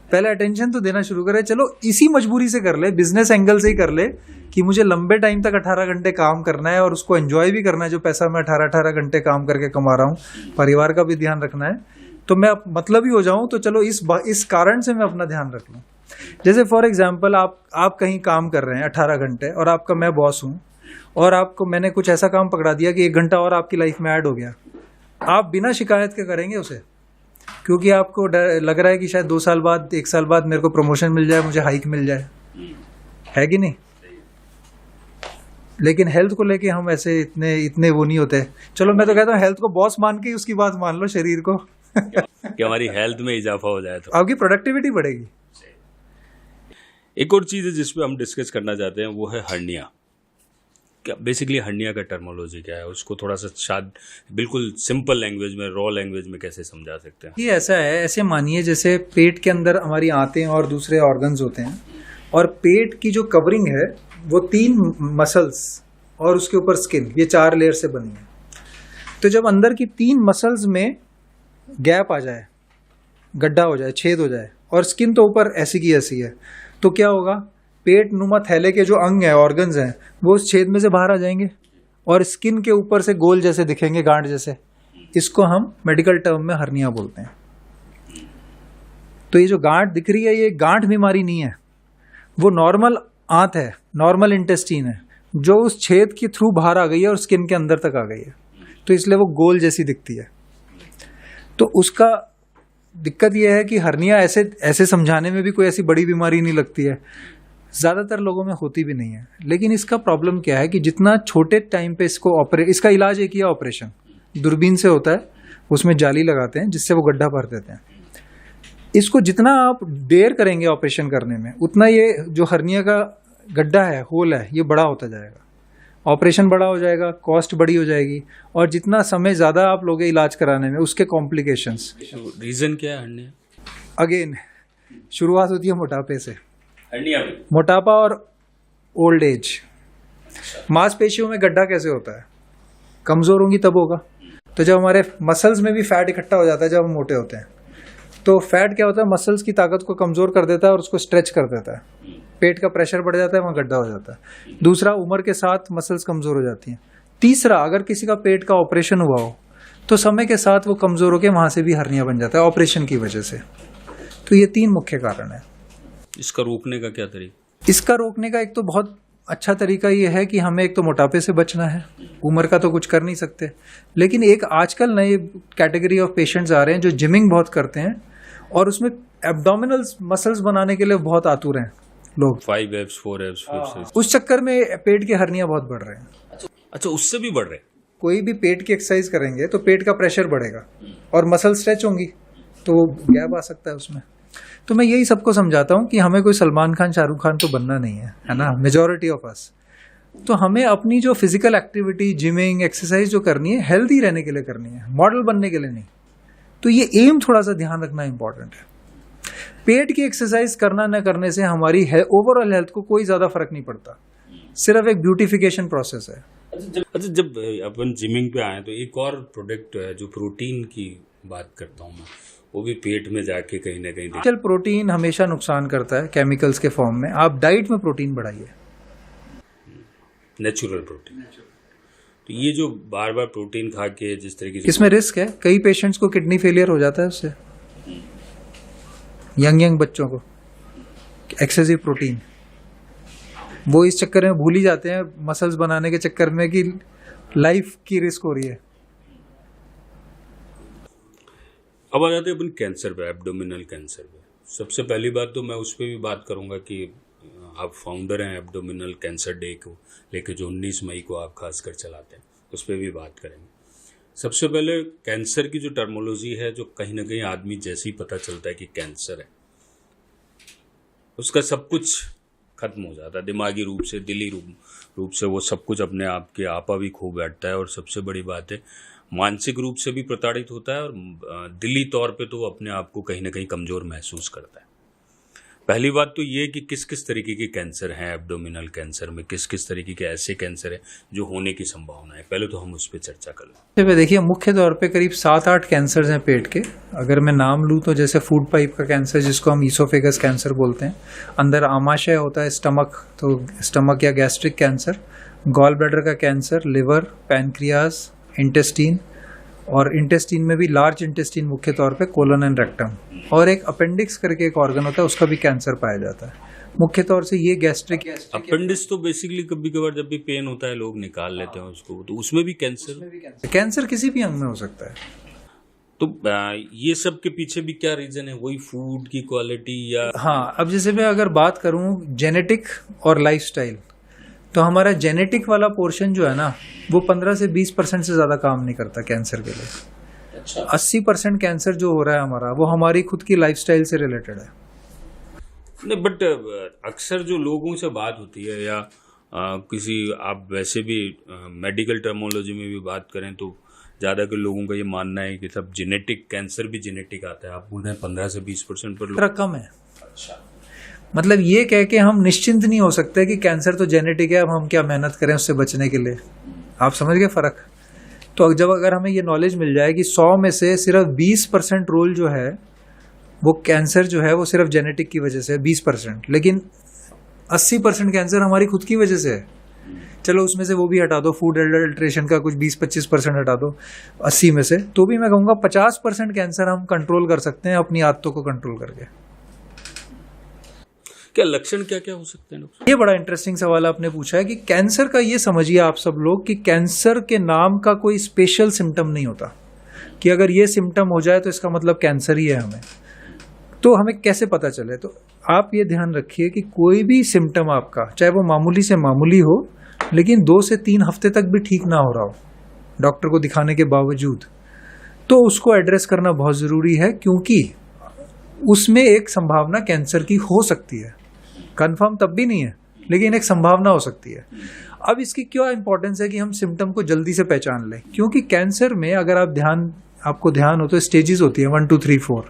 पहले अटेंशन तो देना शुरू करे। चलो इसी मजबूरी से कर ले, बिजनेस एंगल से ही कर ले कि मुझे लंबे टाइम तक 18 घंटे काम करना है और उसको एंजॉय भी करना है। जो पैसा मैं 18 घंटे काम करके कमा रहा हूँ, परिवार का भी ध्यान रखना है, तो मैं मतलब ही हो जाऊं। तो चलो इस कारण से मैं अपना ध्यान रख लूं। जैसे फॉर एग्जाम्पल आप कहीं काम कर रहे हैं 18 घंटे और आपका मैं बॉस हूं, और आपको मैंने कुछ ऐसा काम पकड़ा दिया कि 1 घंटा और आपकी लाइफ में ऐड हो गया। आप बिना शिकायत के करेंगे उसे, क्योंकि आपको लग रहा है कि शायद 2 साल बाद, 1 साल बाद मेरे को प्रमोशन मिल जाए, मुझे हाइक मिल जाए, है कि नहीं? लेकिन हेल्थ को लेके हम ऐसे इतने वो नहीं होते। चलो मैं तो कहता हूँ हेल्थ को बॉस मान के ही उसकी बात मान लो, शरीर को कि हमारी हेल्थ में इजाफा हो जाए तो आपकी प्रोडक्टिविटी बढ़ेगी। एक और चीज़ है जिस पे हम डिस्कस करना चाहते हैं, वो है हर्निया। क्या बेसिकली हर्निया का टर्मोलॉजी क्या है, उसको थोड़ा सा शायद बिल्कुल सिंपल लैंग्वेज में, रॉ लैंग्वेज में कैसे समझा सकते हैं? ये ऐसा है, ऐसे मानिए जैसे पेट के अंदर हमारी आंतें और दूसरे ऑर्गन्स होते हैं, और पेट की जो कवरिंग है वो 3 मसल्स और उसके ऊपर स्किन, ये 4 लेयर से बनी है। तो जब अंदर की 3 मसल्स में गैप आ जाए, गड्ढा हो जाए, छेद हो जाए, और स्किन तो ऊपर ऐसी की ऐसी है, तो क्या होगा? पेट नुमा थैले के जो अंग है, ऑर्गन्स हैं, वो उस छेद में से बाहर आ जाएंगे और स्किन के ऊपर से गोल जैसे दिखेंगे, गांठ जैसे। इसको हम मेडिकल टर्म में हर्निया बोलते हैं। तो ये जो गांठ दिख रही है, ये गांठ बीमारी नहीं है, वो नॉर्मल आंत है, नॉर्मल इंटेस्टीन है, जो उस छेद के थ्रू बाहर आ गई है और स्किन के अंदर तक आ गई है, तो इसलिए वो गोल जैसी दिखती है। तो उसका दिक्कत यह है कि हर्निया ऐसे ऐसे समझाने में भी कोई ऐसी बड़ी बीमारी नहीं लगती है, ज़्यादातर लोगों में होती भी नहीं है। लेकिन इसका प्रॉब्लम क्या है कि जितना छोटे टाइम पे इसका इलाज एक ही है, ऑपरेशन दूरबीन से होता है, उसमें जाली लगाते हैं जिससे वो गड्ढा भर देते हैं। इसको जितना आप देर करेंगे ऑपरेशन करने में, उतना ये जो हर्निया का गड्ढा है, होल है, ये बड़ा होता जाएगा, ऑपरेशन बड़ा हो जाएगा, कॉस्ट बड़ी हो जाएगी, और जितना समय ज़्यादा आप लोगे इलाज कराने में, उसके कॉम्प्लिकेशंस। रीज़न क्या है हर्निया? अगेन शुरुआत होती है मोटापे से, हर्निया में मोटापा और ओल्ड एज। मांसपेशियों में गड्ढा कैसे होता है? कमज़ोर होंगी तब होगा। तो जब हमारे मसल्स में भी फैट इकट्ठा हो जाता है जब हम मोटे होते हैं, तो फैट क्या होता है, मसल्स की ताकत को कमज़ोर कर देता है और उसको स्ट्रेच कर देता है, पेट का प्रेशर बढ़ जाता है, वहाँ गड्ढा हो जाता है। दूसरा, उम्र के साथ मसल्स कमज़ोर हो जाती हैं। तीसरा, अगर किसी का पेट का ऑपरेशन हुआ हो तो समय के साथ वो कमज़ोर होकर वहाँ से भी हर्निया बन जाता है ऑपरेशन की वजह से। तो ये 3 मुख्य कारण है। इसका रोकने का क्या तरीका? इसका रोकने का एक तो बहुत अच्छा तरीका ये है कि हमें एक तो मोटापे से बचना है, उम्र का तो कुछ कर नहीं सकते, लेकिन एक आजकल नए कैटेगरी ऑफ पेशेंट्स आ रहे हैं जो जिमिंग बहुत करते हैं और उसमें एब्डोमिनल मसल्स बनाने के लिए बहुत आतुर हैं लोग, 5 एब्स 4 एब्स 4 6। उस चक्कर में पेट की हर्निया बहुत बढ़ रहे हैं। अच्छा, उससे भी बढ़ रहे हैं? कोई भी पेट की एक्सरसाइज करेंगे तो पेट का प्रेशर बढ़ेगा और मसल स्ट्रेच होंगी, तो गैप आ सकता है उसमें। तो मैं यही सबको समझाता हूँ कि हमें कोई सलमान खान शाहरुख खान तो बनना नहीं है ना, मेजॉरिटी ऑफ अस। तो हमें अपनी जो फिजिकल एक्टिविटी, जिमिंग, एक्सरसाइज जो करनी है, हेल्दी रहने के लिए करनी है, मॉडल बनने के लिए नहीं। तो ये एम थोड़ा सा ध्यान रखना इंपॉर्टेंट है। पेट की एक्सरसाइज करना न करने से हमारी ओवरऑल हेल्थ को कोई ज्यादा फर्क नहीं पड़ता, सिर्फ एक ब्यूटिफिकेशन प्रोसेस है। अच्छा, जब अपन जिमिंग पे आए तो एक और प्रोडक्ट है जो प्रोटीन की बात करता हूँ मैं, वो भी पेट में जाके कहीं ना कहीं चल, प्रोटीन हमेशा नुकसान करता है केमिकल्स के फॉर्म में। आप डाइट में प्रोटीन बढ़ाइए, नेचुरल प्रोटीन। तो ये जो बार बार प्रोटीन खा के जिस तरीके से, इसमें रिस्क है, कई पेशेंट्स को किडनी फेलियर हो जाता है उससे, यंग बच्चों को, एक्सेसिव प्रोटीन। वो इस चक्कर में भूल ही जाते हैं मसल्स बनाने के चक्कर में कि लाइफ की रिस्क हो रही है। अब आ जाते हैं अपन कैंसर पे, एब्डोमिनल कैंसर पे। सबसे पहली बात तो मैं उस पर भी बात करूंगा कि आप फाउंडर हैं एब्डोमिनल कैंसर डे को लेके, जो 19 मई को आप खासकर चलाते हैं, उस पर भी बात करेंगे। सबसे पहले कैंसर की जो टर्मोलॉजी है, जो कहीं ना कहीं आदमी जैसे ही पता चलता है कि कैंसर है, उसका सब कुछ खत्म हो जाता है, दिमागी रूप से, दिली रूप से वो सब कुछ अपने आप के आपा भी खो बैठता है। और सबसे बड़ी बात है, मानसिक रूप से भी प्रताड़ित होता है और दिली तौर पे तो वो अपने आप को कहीं ना कहीं कमज़ोर महसूस करता है। पहली बात तो ये कि किस किस तरीके के कैंसर हैं एब्डोमिनल कैंसर में, किस किस तरीके के ऐसे कैंसर हैं जो होने की संभावना है, पहले तो हम उस पर चर्चा कर लें। देखिए, मुख्य तौर पे करीब 7-8 कैंसर हैं पेट के। अगर मैं नाम लूँ तो जैसे फूड पाइप का कैंसर, जिसको हम ईसोफेगस कैंसर बोलते हैं, अंदर आमाशय होता है स्टमक, तो स्टमक या गैस्ट्रिक कैंसर, गॉल ब्लैडर का कैंसर, लिवर, पैनक्रियाज, इंटेस्टीन, और इंटेस्टीन में भी लार्ज इंटेस्टीन मुख्य तौर पे कोलन एंड रेक्टम, और एक अपेंडिक्स करके एक ऑर्गन होता है, उसका भी कैंसर पाया जाता है। मुख्य तौर से ये गैस्ट्रिक अपेंडिक्स तो बेसिकली कभी कभार जब भी पेन होता है लोग निकाल लेते हैं उसको, तो उसमें भी कैंसर किसी भी अंग में हो सकता है। तो ये सब के पीछे भी क्या रीजन है? वही फूड की क्वालिटी या? हाँ, अब जैसे मैं अगर बात करूं जेनेटिक और लाइफस्टाइल, तो हमारा जेनेटिक वाला पोर्शन जो है ना, वो 15 से 20% से ज्यादा काम नहीं करता कैंसर के लिए। अच्छा। 80% कैंसर जो हो रहा है हमारा, वो हमारी खुद की लाइफस्टाइल से रिलेटेड है। नहीं, बट अक्सर जो लोगों से बात होती है या किसी, आप वैसे भी मेडिकल टर्मोलॉजी में भी बात करें तो ज़्यादा के लोगों का ये मानना है कि सब जेनेटिक, कैंसर भी जेनेटिक आता है। आप बोल रहे हैं 15 से 20% पर कम है। अच्छा, मतलब ये कह के हम निश्चिंत नहीं हो सकते कि कैंसर तो जेनेटिक है, अब हम क्या मेहनत करें उससे बचने के लिए। आप समझ गए फर्क? तो जब अगर हमें ये नॉलेज मिल जाए कि 100 में से सिर्फ 20% रोल जो है वो कैंसर जो है वो सिर्फ जेनेटिक की वजह से है, 20%, लेकिन 80% कैंसर हमारी खुद की वजह से है। चलो उसमें से वो भी हटा दो, फूड एडल्ट्रेशन का कुछ 20-25% हटा दो 80 में से, तो भी मैं कहूँगा 50% कैंसर हम कंट्रोल कर सकते हैं अपनी आदतों को कंट्रोल करके। क्या लक्षण क्या क्या हो सकते हैं डॉक्टर? ये बड़ा इंटरेस्टिंग सवाल आपने पूछा है कि कैंसर का ये समझिए आप सब लोग कि कैंसर के नाम का कोई स्पेशल सिम्टम नहीं होता कि अगर ये सिम्टम हो जाए तो इसका मतलब कैंसर ही है हमें। तो हमें कैसे पता चले? तो आप ये ध्यान रखिए कि कोई भी सिम्टम आपका, चाहे वो मामूली से मामूली हो, लेकिन 2 से 3 हफ्ते तक भी ठीक ना हो रहा हो डॉक्टर को दिखाने के बावजूद, तो उसको एड्रेस करना बहुत ज़रूरी है, क्योंकि उसमें एक संभावना कैंसर की हो सकती है। कंफर्म तब भी नहीं है, लेकिन एक संभावना हो सकती है। अब इसकी क्या इंपॉर्टेंस है कि हम सिम्टम को जल्दी से पहचान लें, क्योंकि कैंसर में अगर आपको ध्यान हो तो स्टेजेस होती है 1 2 3 4।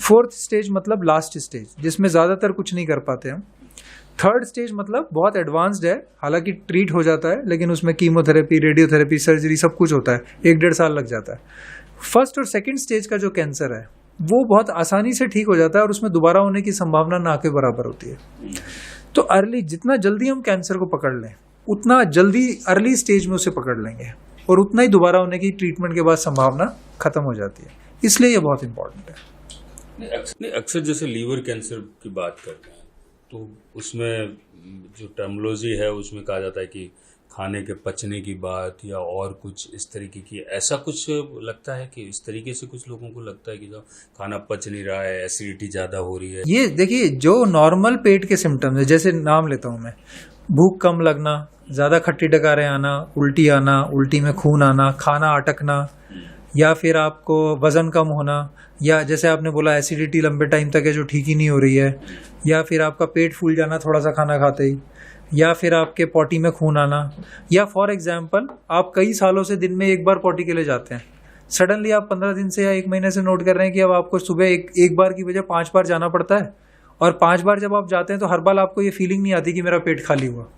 4th स्टेज मतलब लास्ट स्टेज, जिसमें ज़्यादातर कुछ नहीं कर पाते हम। 3rd स्टेज मतलब बहुत एडवांस्ड है, हालांकि ट्रीट हो जाता है, लेकिन उसमें कीमोथेरेपी, रेडियोथेरेपी, सर्जरी सब कुछ होता है, 1-1.5 साल लग जाता है। 1st और 2nd स्टेज का जो कैंसर है वो बहुत आसानी से ठीक हो जाता है और उसमें दोबारा होने की संभावना ना के बराबर होती है। तो जितना जल्दी हम कैंसर को पकड़ लें, उतना जल्दी अर्ली स्टेज में उसे पकड़ लेंगे और उतना ही दोबारा होने की ट्रीटमेंट के बाद संभावना खत्म हो जाती है। इसलिए ये बहुत इंपॉर्टेंट है। अक्सर जैसे लीवर कैंसर की बात करते हैं तो उसमें जो टर्मिनोलॉजी है उसमें कहा जाता है कि खाने के पचने की बात या और कुछ इस तरीके की, ऐसा कुछ लगता है कि इस तरीके से कुछ लोगों को लगता है कि जब खाना पच नहीं रहा है, एसिडिटी ज़्यादा हो रही है। ये देखिए, जो नॉर्मल पेट के सिम्टम्स है, जैसे नाम लेता हूँ मैं, भूख कम लगना, ज़्यादा खट्टी डकारें आना, उल्टी में खून आना, खाना अटकना, या फिर आपको वज़न कम होना, या जैसे आपने बोला एसिडिटी लंबे टाइम तक है जो ठीक ही नहीं हो रही है, या फिर आपका पेट फूल जाना थोड़ा सा खाना खाते ही, या फिर आपके पॉटी में खून आना, या फॉर एग्जांपल आप कई सालों से दिन में एक बार पॉटी के लिए जाते हैं, सडनली आप 15 दिन से या 1 महीने से नोट कर रहे हैं कि अब आपको सुबह एक बार की बजाय 5 बार जाना पड़ता है, और 5 बार जब आप जाते हैं तो हर बार आपको ये फीलिंग नहीं आती कि मेरा पेट खाली हुआ।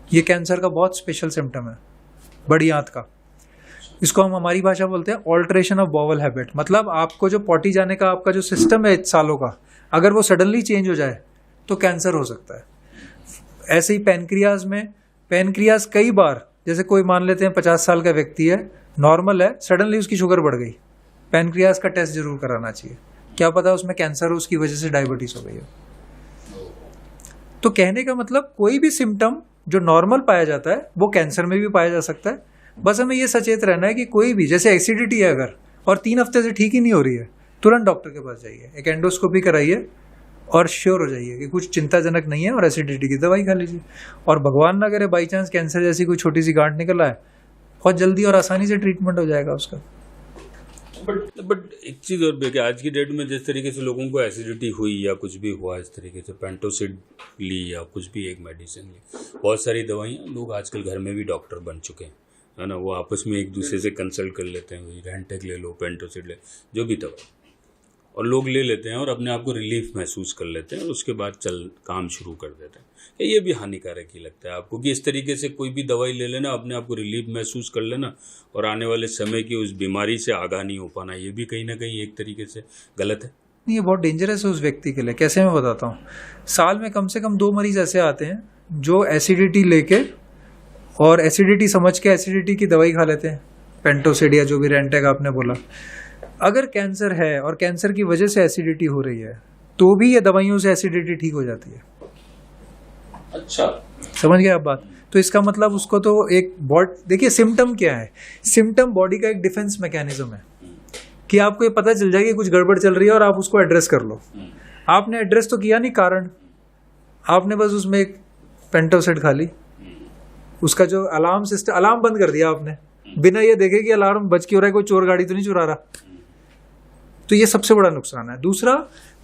ये कैंसर का बहुत स्पेशल सिम्टम है, बड़ी आंत का। इसको हम हमारी भाषा बोलते हैं ऑल्ट्रेशन ऑफ बॉवल हैबिट। मतलब आपको जो पॉटी जाने का आपका जो सिस्टम है सालों का, अगर वो सडनली चेंज हो जाए तो कैंसर हो सकता है। ऐसे ही पैनक्रियाज कई बार, जैसे कोई मान लेते हैं 50 साल का व्यक्ति है, नॉर्मल है, सडनली उसकी शुगर बढ़ गई, पैनक्रियाज का टेस्ट जरूर कराना चाहिए, क्या पता उसमें कैंसर हो, उसकी वजह से डायबिटीज हो गई हो। तो कहने का मतलब कोई भी सिम्टम जो नॉर्मल पाया जाता है वो कैंसर में भी पाया जा सकता है। बस हमें ये सचेत रहना है कि कोई भी, जैसे एसिडिटी है अगर और 3 हफ्ते से ठीक ही नहीं हो रही है, तुरंत डॉक्टर के पास जाइए, एक एंडोस्कोपी कराइए और श्योर हो जाइए कि कुछ चिंताजनक नहीं है, और एसिडिटी की दवाई खा लीजिए। और भगवान ना करे बाई चांस कैंसर जैसी कोई छोटी सी गांठ निकल आए, बहुत जल्दी और आसानी से ट्रीटमेंट हो जाएगा उसका। बट एक चीज़ और भी कि आज की डेट में जिस तरीके से लोगों को एसिडिटी हुई या कुछ भी हुआ, इस तरीके से पेंटोसिड ली या कुछ भी एक मेडिसिन ली, बहुत सारी दवाइयाँ लोग आजकल घर में भी डॉक्टर बन चुके हैं, है ना, वो आपस में एक दूसरे से कंसल्ट कर लेते हैं, वही रेंटेक ले लो, पेंटोसिड ले, जो भी दवा, और लोग ले लेते हैं और अपने आप को रिलीफ महसूस कर लेते हैं और उसके बाद काम शुरू कर देते हैं। ये भी हानिकारक ही लगता है आपको कि इस तरीके से कोई भी दवाई ले लेना, अपने आप को रिलीफ महसूस कर लेना, और आने वाले समय की उस बीमारी से आगाह नहीं हो पाना, ये भी कहीं ना कहीं एक तरीके से गलत है। ये बहुत डेंजरस है उस व्यक्ति के लिए। कैसे मैं बताता हूँ, साल में कम से कम 2 मरीज ऐसे आते हैं जो एसिडिटी लेके और एसिडिटी समझ के एसिडिटी की दवाई खा लेते हैं, पेंटोसिड या जो भी रेंटेक आपने बोला। अगर कैंसर है और कैंसर की वजह से एसिडिटी हो रही है तो भी ये दवाइयों से एसिडिटी ठीक हो जाती है। अच्छा, समझ गए आप बात? तो इसका मतलब उसको तो एक देखिए सिम्टम क्या है, सिम्टम बॉडी का एक डिफेंस मैकेनिज्म है कि आपको ये पता चल जाएगी कुछ गड़बड़ चल रही है और आप उसको एड्रेस कर लो। आपने एड्रेस तो किया नहीं कारण, आपने बस उसमें एक पेंटोसिड खा ली, उसका जो अलार्म सिस्टम, अलार्म बंद कर दिया आपने, बिना ये देखे कि अलार्म बज क्यों रहा है, कोई चोर गाड़ी तो नहीं चुरा रहा। तो ये सबसे बड़ा नुकसान है। दूसरा,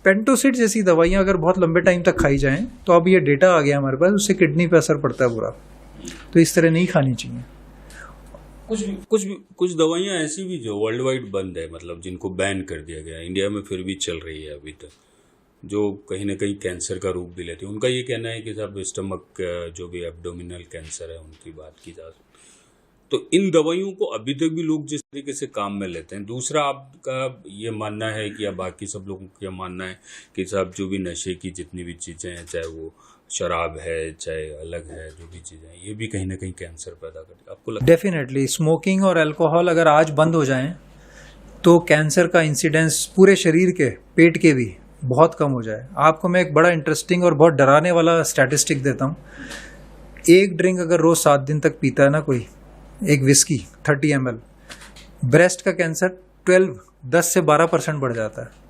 पेंटोसिड जैसी दवाइयां अगर बहुत लंबे टाइम तक खाई जाएं तो अब ये डेटा आ गया हमारे पास, उससे किडनी पे असर पड़ता है बुरा, तो इस तरह नहीं खानी चाहिए। कुछ दवाइयां ऐसी भी जो वर्ल्ड वाइड बंद है, मतलब जिनको बैन कर दिया गया है, इंडिया में फिर भी चल रही है अभी तक, जो कहीं ना कहीं कैंसर का रूप भी लेती है। उनका ये कहना है कि साहब स्टमक जो भी एब्डोमिनल कैंसर है उनकी बात की जा सकती, तो इन दवाइयों को अभी तक भी लोग जिस तरीके से काम में लेते हैं। दूसरा, आपका ये मानना है कि या बाकी सब लोगों का मानना है कि साहब जो भी नशे की जितनी भी चीज़ें हैं, चाहे वो शराब है चाहे अलग है, जो भी चीज़ें हैं, ये भी कहीं ना कहीं कैंसर पैदा करती है, आपको लगता है? डेफिनेटली स्मोकिंग और अल्कोहल अगर आज बंद हो जाएं तो कैंसर का इंसिडेंस पूरे शरीर के, पेट के भी, बहुत कम हो जाए। आपको मैं एक बड़ा इंटरेस्टिंग और बहुत डराने वाला स्टैटिस्टिक देता हूँ। एक ड्रिंक अगर रोज 7 दिन तक पीता है ना कोई, एक विस्की 30 ml, ब्रेस्ट का कैंसर 10 से 12% बढ़ जाता है।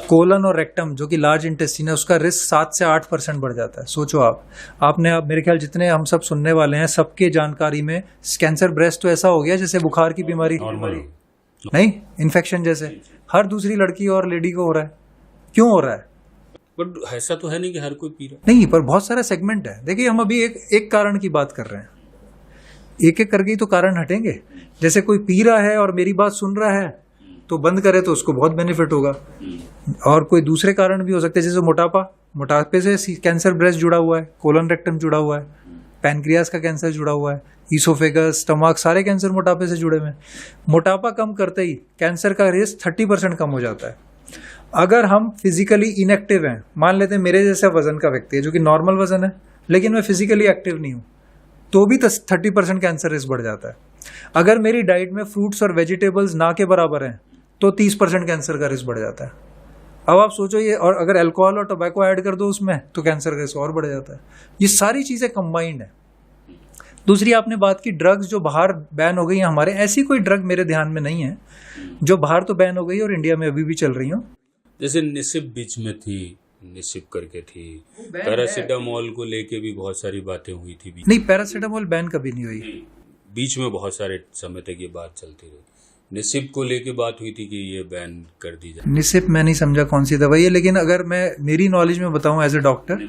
कोलन और रेक्टम जो कि लार्ज इंटेस्टाइन है, उसका रिस्क 7 से 8% बढ़ जाता है। सोचो आपने मेरे ख्याल जितने हम सब सुनने वाले हैं सबके जानकारी में कैंसर ब्रेस्ट तो ऐसा हो गया जैसे बुखार की बीमारी नहीं, इन्फेक्शन जैसे हर दूसरी लड़की और लेडी को हो रहा है। क्यों हो रहा है? बट ऐसा तो है नहीं कि हर कोई पी रहा नहीं, पर बहुत सारा सेगमेंट है। देखिए हम अभी एक कारण की बात कर रहे हैं, एक एक करके ही तो कारण हटेंगे। जैसे कोई पी रहा है और मेरी बात सुन रहा है तो बंद करे तो उसको बहुत बेनिफिट होगा। और कोई दूसरे कारण भी हो सकते हैं, जैसे मोटापे से कैंसर ब्रेस्ट जुड़ा हुआ है, कोलन रेक्टम जुड़ा हुआ है, पैनक्रियास का कैंसर जुड़ा हुआ है, ईसोफेगस, स्टमक, सारे कैंसर मोटापे से जुड़े हुए हैं। मोटापा कम करते ही कैंसर का रिस्क 30% कम हो जाता है। अगर हम फिजिकली इनएक्टिव हैं, मान लेते हैं मेरे जैसा वजन का व्यक्ति है जो कि नॉर्मल वजन है लेकिन मैं फिजिकली एक्टिव नहीं हूं, तो भी 30% कैंसर रिस्क बढ़ जाता है। अगर मेरी डाइट में फ्रूट्स और वेजिटेबल्स ना के बराबर हैं तो 30% कैंसर का रिस्क बढ़ जाता है। अब आप सोचो ये, और अगर अल्कोहल और टोबैको ऐड कर दो उसमें तो कैंसर का रिस्क और बढ़ जाता है। ये सारी चीजें कंबाइंड है। दूसरी आपने बात की ड्रग्स जो बाहर बैन हो गई हैं हमारे, ऐसी कोई ड्रग मेरे ध्यान में नहीं है जो बाहर तो बैन हो गई और इंडिया में अभी भी चल रही हो। जैसे निसिप बीच में थी, निसिप करके थी, पैरासीटामोल को लेके भी बहुत सारी बातें हुई थी। नहीं, पैरासीटामोल बैन कभी नहीं हुई। बीच में बहुत सारे समय तक ये बात चलती रही। निसिप को लेके बात हुई थी कि ये बैन कर दी जाए। निसिप मैं नहीं समझा कौन सी दवाई है, लेकिन अगर मैं मेरी नॉलेज में बताऊं एज ए डॉक्टर,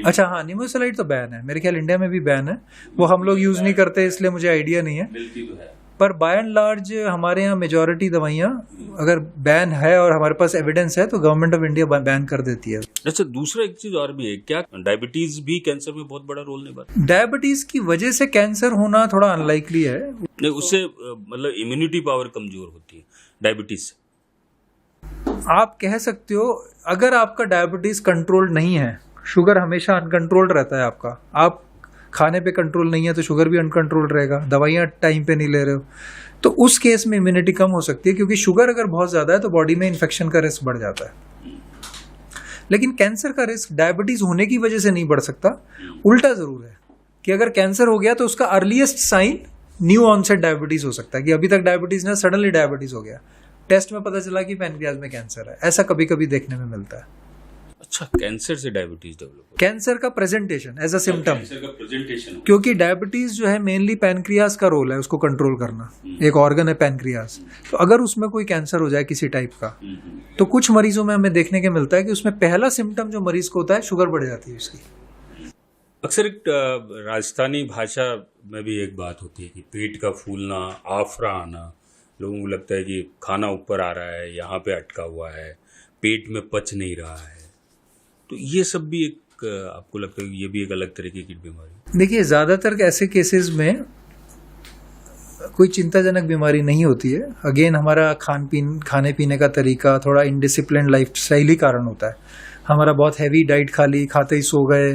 अच्छा हाँ, निमोसलाइड तो बैन है, मेरे ख्याल इंडिया में भी बैन है। वो हम लोग यूज नहीं करते इसलिए मुझे आइडिया नहीं है। पर बाय एंड लार्ज हमारे यहाँ मेजॉरिटी दवाइयाँ अगर बैन है और हमारे पास एविडेंस है तो गवर्नमेंट ऑफ इंडिया बैन कर देती है। अच्छा, दूसरा एक चीज और भी है, क्या डायबिटीज भी कैंसर में बहुत बड़ा रोल निभाता है? डायबिटीज की वजह से कैंसर होना थोड़ा अनलाइकली है। नहीं, उससे मतलब इम्यूनिटी पावर कमजोर होती है डायबिटीज से। आप कह सकते हो अगर आपका डायबिटीज कंट्रोल नहीं है, शुगर हमेशा अनकंट्रोल्ड रहता है आपका, आप खाने पे कंट्रोल नहीं है तो शुगर भी अनकंट्रोल्ड रहेगा, दवाइयाँ टाइम पे नहीं ले रहे हो, तो उस केस में इम्यूनिटी कम हो सकती है, क्योंकि शुगर अगर बहुत ज्यादा है तो बॉडी में इन्फेक्शन का रिस्क बढ़ जाता है। लेकिन कैंसर का रिस्क डायबिटीज होने की वजह से नहीं बढ़ सकता, उल्टा जरूर है कि अगर कैंसर हो गया तो उसका earliest sign new onset diabetes हो सकता है, कि अभी तक डायबिटीज ना सडनली डायबिटीज हो गया, टेस्ट में पता चला कि पैनक्रियाज में कैंसर है। ऐसा कभी कभी देखने में मिलता है। अच्छा, कैंसर से डायबिटीज डेवलप, कैंसर का presentation as a symptom, cancer का प्रेजेंटेशन, क्योंकि डायबिटीज जो है मेनली पैनक्रियाज का रोल है उसको कंट्रोल करना, एक ऑर्गन है पैनक्रियाज। तो अगर उसमें कोई कैंसर हो जाए किसी टाइप का, तो कुछ मरीजों में हमें देखने के मिलता है कि उसमें पहला सिम्टम जो मरीज को होता है, शुगर बढ़ जाती है उसकी। अक्सर एक राजस्थानी भाषा में भी एक बात होती है कि पेट का फूलना, आफरा आना, लोगों को लगता है कि खाना ऊपर आ रहा है, यहाँ पे अटका हुआ है, पेट में पच नहीं रहा है, तो ये सब भी एक आपको लगता है कि ये भी एक अलग तरीके की बीमारी? देखिए, ज्यादातर ऐसे केसेस में कोई चिंताजनक बीमारी नहीं होती है। अगेन हमारा खाने पीने का तरीका, थोड़ा इनडिसिप्लिन लाइफस्टाइल ही कारण होता है। हमारा बहुत हैवी डाइट खा ली, खाते ही सो गए,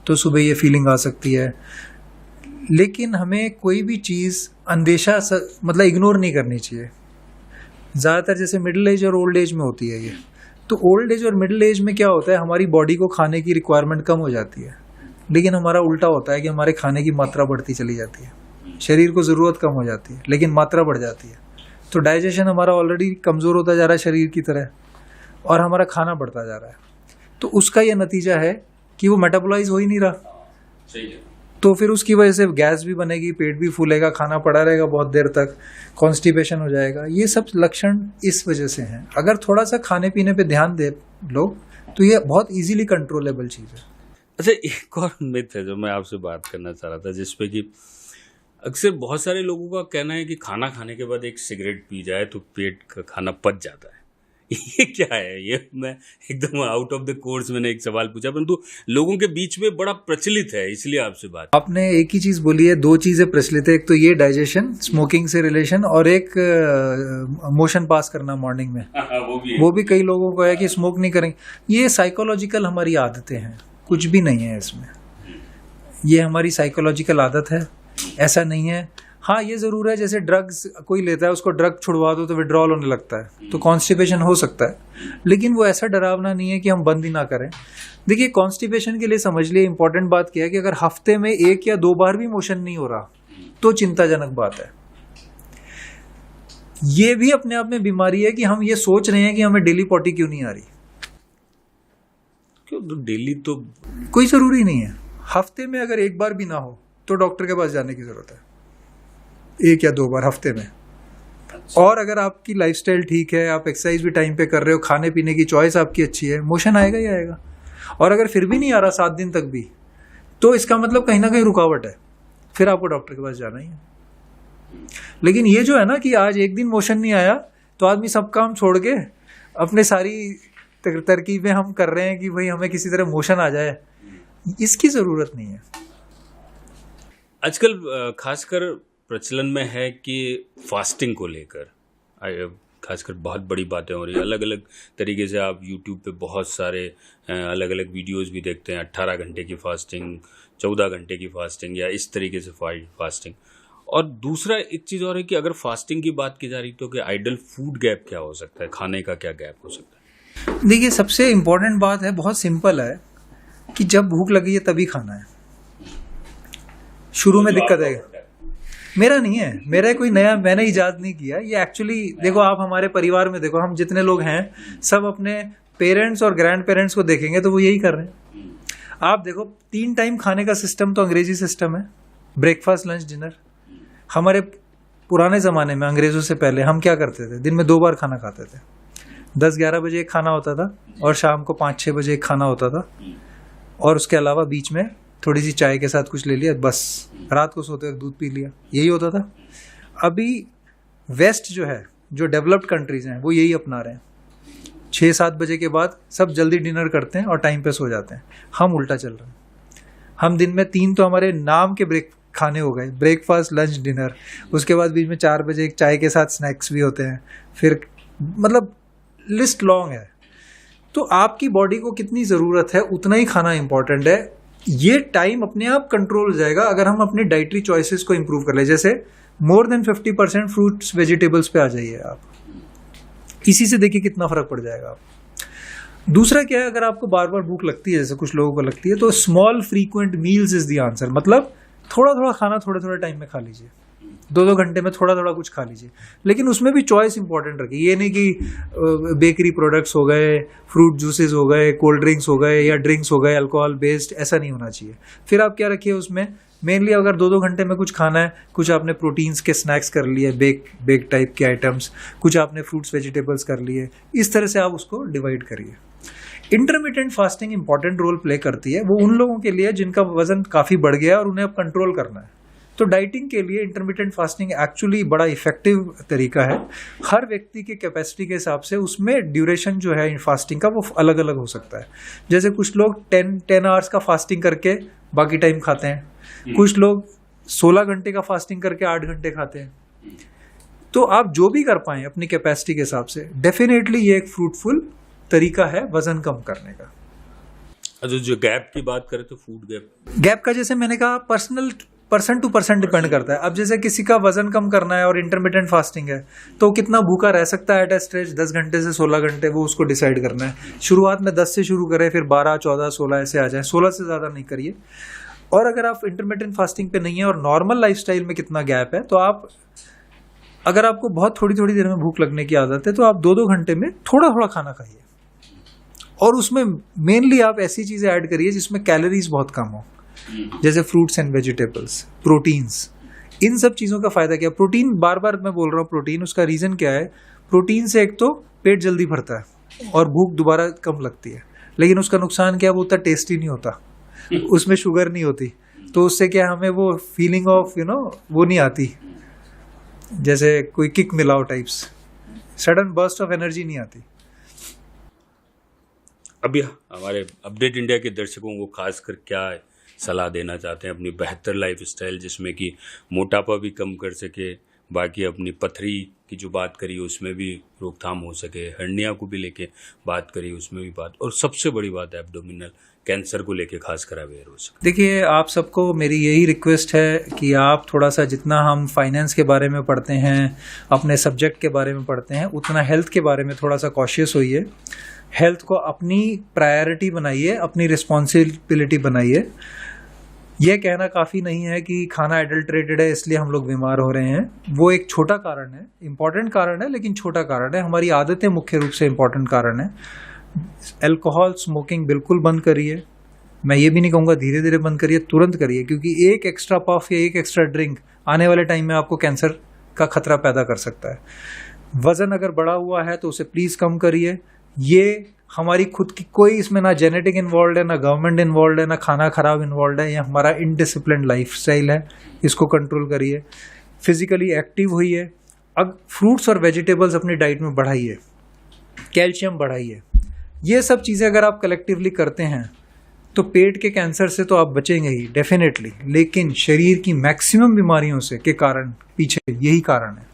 तो सुबह ये फीलिंग आ सकती है। लेकिन हमें कोई भी चीज़ अंदेशा मतलब इग्नोर नहीं करनी चाहिए। ज़्यादातर जैसे मिडिल एज और ओल्ड एज में होती है ये, तो ओल्ड एज और मिडिल एज में क्या होता है, हमारी बॉडी को खाने की रिक्वायरमेंट कम हो जाती है, लेकिन हमारा उल्टा होता है कि हमारे खाने की मात्रा बढ़ती चली जाती है। शरीर को ज़रूरत कम हो जाती है लेकिन मात्रा बढ़ जाती है, तो डाइजेशन हमारा ऑलरेडी कमज़ोर होता जा रहा है शरीर की तरह, और हमारा खाना बढ़ता जा रहा है। तो उसका ये नतीजा है कि वो मेटाबोलाइज हो ही नहीं रहा। सही है। तो फिर उसकी वजह से गैस भी बनेगी, पेट भी फूलेगा, खाना पड़ा रहेगा बहुत देर तक, कॉन्स्टिपेशन हो जाएगा। ये सब लक्षण इस वजह से हैं। अगर थोड़ा सा खाने पीने पे ध्यान दे लोग तो ये बहुत इजीली कंट्रोलेबल चीज़ है। अच्छा, एक और मिथ है जो मैं आपसे बात करना चाह रहा था, जिसपे कि अक्सर बहुत सारे लोगों का कहना है कि खाना खाने के बाद एक सिगरेट पी जाए तो पेट का खाना पच जाता है। ये क्या है? ये मैं एकदम आउट ऑफ द कोर्स मैंने एक सवाल पूछा, परंतु लोगों के बीच में बड़ा प्रचलित है, इसलिए आपसे बात। आपने एक ही चीज बोली है, दो चीजें प्रचलित है, एक तो ये डाइजेशन, स्मोकिंग से रिलेशन, और एक मोशन पास करना मॉर्निंग में। वो भी कई लोगों को है कि स्मोक नहीं करेंगे। ये साइकोलॉजिकल हमारी आदतें हैं, कुछ भी नहीं है इसमें। ये हमारी साइकोलॉजिकल आदत है, ऐसा नहीं है। हाँ, ये ज़रूर है, जैसे ड्रग्स कोई लेता है उसको ड्रग छुड़वा दो तो विड्रॉल होने लगता है, तो कॉन्स्टिपेशन हो सकता है, लेकिन वो ऐसा डरावना नहीं है कि हम बंद ही ना करें। देखिए, कॉन्स्टिपेशन के लिए समझ लिए इंपॉर्टेंट बात क्या है कि अगर हफ्ते में 1 या 2 बार भी मोशन नहीं हो रहा तो चिंताजनक बात है। ये भी अपने आप में बीमारी है कि हम ये सोच रहे हैं कि हमें डेली पॉटी क्यों नहीं आ रही। क्यों, तो डेली तो कोई ज़रूरी नहीं है, हफ्ते में अगर 1 बार भी ना हो तो डॉक्टर के पास जाने की ज़रूरत है, 1 या 2 बार हफ्ते में। और अगर आपकी लाइफस्टाइल ठीक है, आप एक्सरसाइज भी टाइम पे कर रहे हो, खाने पीने की चॉइस आपकी अच्छी है, मोशन आएगा ही आएगा। और अगर फिर भी नहीं आ रहा 7 दिन तक भी, तो इसका मतलब कहीं ना कहीं रुकावट है, फिर आपको डॉक्टर के पास जाना ही है। लेकिन ये जो है ना कि आज 1 दिन मोशन नहीं आया तो आदमी सब काम छोड़ के अपने सारी तरकीबें हम कर रहे हैं कि भाई हमें किसी तरह मोशन आ जाए, इसकी ज़रूरत नहीं है। आजकल खासकर प्रचलन में है कि फास्टिंग को लेकर खासकर बहुत बड़ी बातें हो रही है। अलग अलग तरीके से आप यूट्यूब पे बहुत सारे अलग अलग वीडियोस भी देखते हैं, 18 घंटे की फास्टिंग, 14 घंटे की फास्टिंग, या इस तरीके से फास्टिंग। और दूसरा एक चीज़ और है कि अगर फास्टिंग की बात की जा रही तो कि आइडल फूड गैप क्या हो सकता है, खाने का क्या गैप हो सकता है? देखिए, सबसे इम्पोर्टेंट बात है, बहुत सिंपल है कि जब भूख लगी है तभी खाना है। शुरू में दिक्कत है, मेरा नहीं है, मेरा कोई नया मैंने इजाद नहीं किया ये। एक्चुअली देखो, आप हमारे परिवार में देखो, हम जितने लोग हैं सब अपने पेरेंट्स और ग्रैंड पेरेंट्स को देखेंगे तो वो यही कर रहे हैं। आप देखो, 3 टाइम खाने का सिस्टम तो अंग्रेजी सिस्टम है, ब्रेकफास्ट लंच डिनर। हमारे पुराने ज़माने में अंग्रेज़ों से पहले हम क्या करते थे, दिन में 2 बार खाना खाते थे। 10-11 बजे एक खाना होता था और शाम को 5-6 बजे एक खाना होता था, और उसके अलावा बीच में थोड़ी सी चाय के साथ कुछ ले लिया, बस रात को सोते वक्त दूध पी लिया, यही होता था। अभी वेस्ट जो है, जो डेवलप्ड कंट्रीज हैं, वो यही अपना रहे हैं। 6-7 बजे के बाद सब जल्दी डिनर करते हैं और टाइम पे सो जाते हैं। हम उल्टा चल रहे हैं। हम दिन में 3 तो हमारे नाम के ब्रेक खाने हो गए, ब्रेकफास्ट लंच डिनर, उसके बाद बीच में 4 बजे एक चाय के साथ स्नैक्स भी होते हैं, फिर मतलब लिस्ट लॉन्ग है। तो आपकी बॉडी को कितनी ज़रूरत है उतना ही खाना इंपॉर्टेंट है। ये टाइम अपने आप कंट्रोल हो जाएगा अगर हम अपने डाइटरी चॉइसेस को इंप्रूव कर ले। जैसे मोर देन 50% फ्रूट्स वेजिटेबल्स पे आ जाइए आप, इसी से देखिए कितना फर्क पड़ जाएगा आप। दूसरा क्या है, अगर आपको बार बार भूख लगती है, जैसे कुछ लोगों को लगती है, तो small frequent meals is the answer. मतलब थोड़ा थोड़ा खाना थोड़े थोड़े टाइम में खा लीजिए, 2-2 घंटे में थोड़ा थोड़ा कुछ खा लीजिए, लेकिन उसमें भी चॉइस इंपॉर्टेंट रखिए। ये नहीं कि बेकरी प्रोडक्ट्स हो गए, फ्रूट जूसेस हो गए, कोल्ड ड्रिंक्स हो गए, या ड्रिंक्स हो गए अल्कोहल बेस्ड, ऐसा नहीं होना चाहिए। फिर आप क्या रखिए उसमें, मेनली अगर 2-2 घंटे में कुछ खाना है, कुछ आपने प्रोटीन्स के स्नैक्स कर लिए, बेक टाइप के आइटम्स, कुछ आपने फ्रूट्स वेजिटेबल्स कर लिए, इस तरह से आप उसको डिवाइड करिए। Intermittent fasting important role play करती है, वो उन लोगों के लिए जिनका वजन काफ़ी बढ़ गया और उन्हें अब कंट्रोल करना है। तो डाइटिंग के लिए इंटरमिटेंट फास्टिंग एक्चुअली बड़ा इफेक्टिव तरीका है। हर व्यक्ति के कैपेसिटी के हिसाब से उसमें ड्यूरेशन जो है फास्टिंग का वो अलग अलग हो सकता है। जैसे कुछ लोग 10 आवर्स का फास्टिंग करके बाकी टाइम खाते हैं, कुछ लोग 16 घंटे का फास्टिंग करके 8 घंटे खाते हैं। तो आप जो भी कर पाएं अपनी कैपेसिटी के हिसाब से, डेफिनेटली ये एक फ्रूटफुल तरीका है वजन कम करने का। अच्छा, जो गैप की बात करें तो फूड गैप का जैसे मैंने कहा, पर्सन टू पर्सन डिपेंड करता है। अब जैसे किसी का वजन कम करना है और इंटरमिटेंट फास्टिंग है, तो कितना भूखा रह सकता है एट अ स्ट्रेच, 10 घंटे से 16 घंटे, वो उसको डिसाइड करना है। शुरुआत में 10 से शुरू करें, फिर 12, 14, 16 ऐसे आ जाए, 16 से ज़्यादा नहीं करिए। और अगर आप इंटरमिटेंट फास्टिंग पे नहीं है और नॉर्मल लाइफस्टाइल में कितना गैप है, तो आप, अगर आपको बहुत थोड़ी थोड़ी देर में भूख लगने की आदत है, तो आप 2-2 घंटे में थोड़ा थोड़ा खाना खाइए, और उसमें मेनली आप ऐसी चीज़ें ऐड करिए जिसमें कैलोरीज बहुत कम हो, जैसे फ्रूट्स एंड वेजिटेबल्स, प्रोटीन्स। इन सब चीज़ों का फ़ायदा क्या है? प्रोटीन, बार बार मैं बोल रहा हूँ प्रोटीन, उसका रीज़न क्या है? प्रोटीन से एक तो पेट जल्दी भरता है और भूख दोबारा कम लगती है, लेकिन उसका नुकसान क्या है? वो उतना टेस्टी नहीं होता, उसमें शुगर नहीं होती, तो उससे क्या हमें वो फीलिंग ऑफ वो नहीं आती, जैसे कोई किक मिलाओ types, sudden burst of energy नहीं आती। अभी हमारे अपडेट इंडिया के दर्शकों को खासकर क्या सलाह देना चाहते हैं अपनी बेहतर लाइफस्टाइल, जिसमें कि मोटापा भी कम कर सके, बाकी अपनी पथरी की जो बात करी उसमें भी रोकथाम हो सके, हर्निया को भी लेके बात करी उसमें भी बात, और सबसे बड़ी बात है एब्डोमिनल कैंसर को लेके खासकर अवेयर हो सके। देखिए, आप सबको मेरी यही रिक्वेस्ट है कि आप थोड़ा सा, जितना हम फाइनेंस के बारे में पढ़ते हैं, अपने सब्जेक्ट के बारे में पढ़ते हैं, उतना हेल्थ के बारे में थोड़ा सा कॉशियस होइए। हेल्थ को अपनी प्रायोरिटी बनाइए, अपनी रिस्पॉन्सिबिलिटी बनाइए। यह कहना काफ़ी नहीं है कि खाना एडल्ट्रेटेड है इसलिए हम लोग बीमार हो रहे हैं। वो एक छोटा कारण है, इम्पॉर्टेंट कारण है लेकिन छोटा कारण है। हमारी आदतें मुख्य रूप से इम्पॉर्टेंट कारण है। अल्कोहल स्मोकिंग बिल्कुल बंद करिए। मैं ये भी नहीं कहूँगा धीरे धीरे बंद करिए, तुरंत करिए, क्योंकि एक एक्स्ट्रा पफ या एक एक्स्ट्रा ड्रिंक आने वाले टाइम में आपको कैंसर का खतरा पैदा कर सकता है। वजन अगर बढ़ा हुआ है तो उसे प्लीज़ कम करिए। ये हमारी खुद की, कोई इसमें ना जेनेटिक इन्वॉल्व है, ना गवर्नमेंट इन्वॉल्व है, ना खाना खराब इन्वॉल्व है। ये हमारा इनडिसिप्लिन्ड लाइफस्टाइल है, इसको कंट्रोल करिए। फिजिकली एक्टिव होइए। अब फ्रूट्स और वेजिटेबल्स अपनी डाइट में बढ़ाइए, कैल्शियम बढ़ाइए। ये सब चीज़ें अगर आप कलेक्टिवली करते हैं तो पेट के कैंसर से तो आप बचेंगे ही डेफिनेटली, लेकिन शरीर की मैक्सिमम बीमारियों से के कारण पीछे यही कारण है।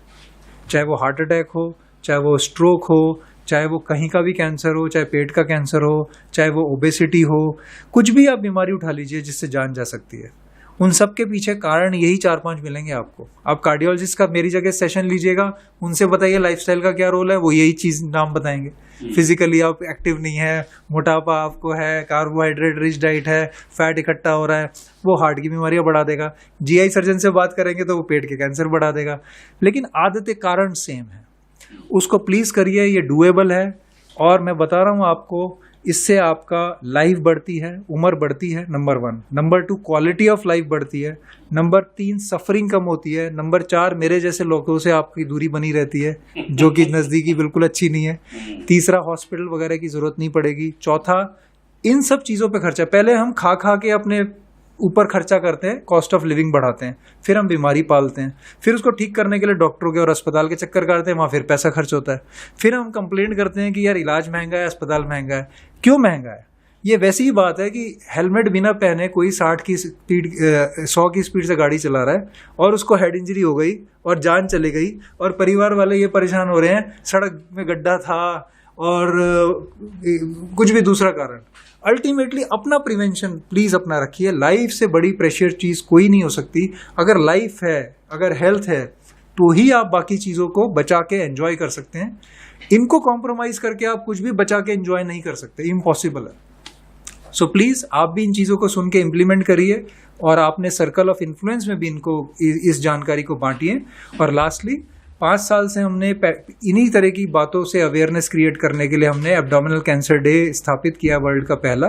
चाहे वो हार्ट अटैक हो, चाहे वो स्ट्रोक हो, चाहे वो कहीं का भी कैंसर हो, चाहे पेट का कैंसर हो, चाहे वो ओबेसिटी हो, कुछ भी आप बीमारी उठा लीजिए जिससे जान जा सकती है। उन सब के पीछे कारण यही 4-5 मिलेंगे आपको। आप कार्डियोलॉजिस्ट का मेरी जगह सेशन लीजिएगा, उनसे बताइए लाइफस्टाइल का क्या रोल है, वो यही चीज नाम बताएंगे। फिजिकली आप एक्टिव नहीं है, मोटापा आपको है, कार्बोहाइड्रेट रिच डाइट है, फैट इकट्ठा हो रहा है, वो हार्ट की बीमारियां बढ़ा देगा। जीआई सर्जन से बात करेंगे तो वो पेट के कैंसर बढ़ा देगा। लेकिन आदतें कारण सेम है, उसको प्लीज करिए, ये डूएबल है। और मैं बता रहा हूं आपको, इससे आपका लाइफ बढ़ती है, उम्र बढ़ती है, number 1। Number 2, quality of life बढ़ती है। नंबर 3, सफरिंग कम होती है। नंबर 4, मेरे जैसे लोगों से आपकी दूरी बनी रहती है, जो कि नज़दीकी बिल्कुल अच्छी नहीं है। तीसरा, हॉस्पिटल वगैरह की जरूरत नहीं पड़ेगी। चौथा, इन सब चीज़ों पे खर्चा, पहले हम खा खा के अपने ऊपर खर्चा करते हैं, कॉस्ट ऑफ लिविंग बढ़ाते हैं, फिर हम बीमारी पालते हैं, फिर उसको ठीक करने के लिए डॉक्टरों के और अस्पताल के चक्कर काटते हैं, वहाँ फिर पैसा खर्च होता है। फिर हम कंप्लेंट करते हैं कि यार इलाज महंगा है, अस्पताल महंगा है। क्यों महंगा है? ये वैसी ही बात है कि हेलमेट बिना पहने कोई 100 की स्पीड से गाड़ी चला रहा है और उसको हेड इंजरी हो गई और जान चली गई, और परिवार वाले ये परेशान हो रहे हैं सड़क में गड्ढा था और कुछ भी दूसरा कारण। अल्टीमेटली अपना प्रिवेंशन प्लीज अपना रखिए। लाइफ से बड़ी प्रेशियर चीज कोई नहीं हो सकती। अगर लाइफ है, अगर हेल्थ है, तो ही आप बाकी चीजों को बचा के एंजॉय कर सकते हैं। इनको कॉम्प्रोमाइज करके आप कुछ भी बचा के एंजॉय नहीं कर सकते, इम्पॉसिबल है। सो प्लीज आप भी इन चीजों को सुन के इम्प्लीमेंट करिए, और आपने सर्कल ऑफ इन्फ्लुएंस में भी इनको, इस जानकारी को बांटिए। और लास्टली, 5 साल से हमने इन्हीं तरह की बातों से अवेयरनेस क्रिएट करने के लिए हमने एब्डोमिनल कैंसर डे स्थापित किया, वर्ल्ड का पहला,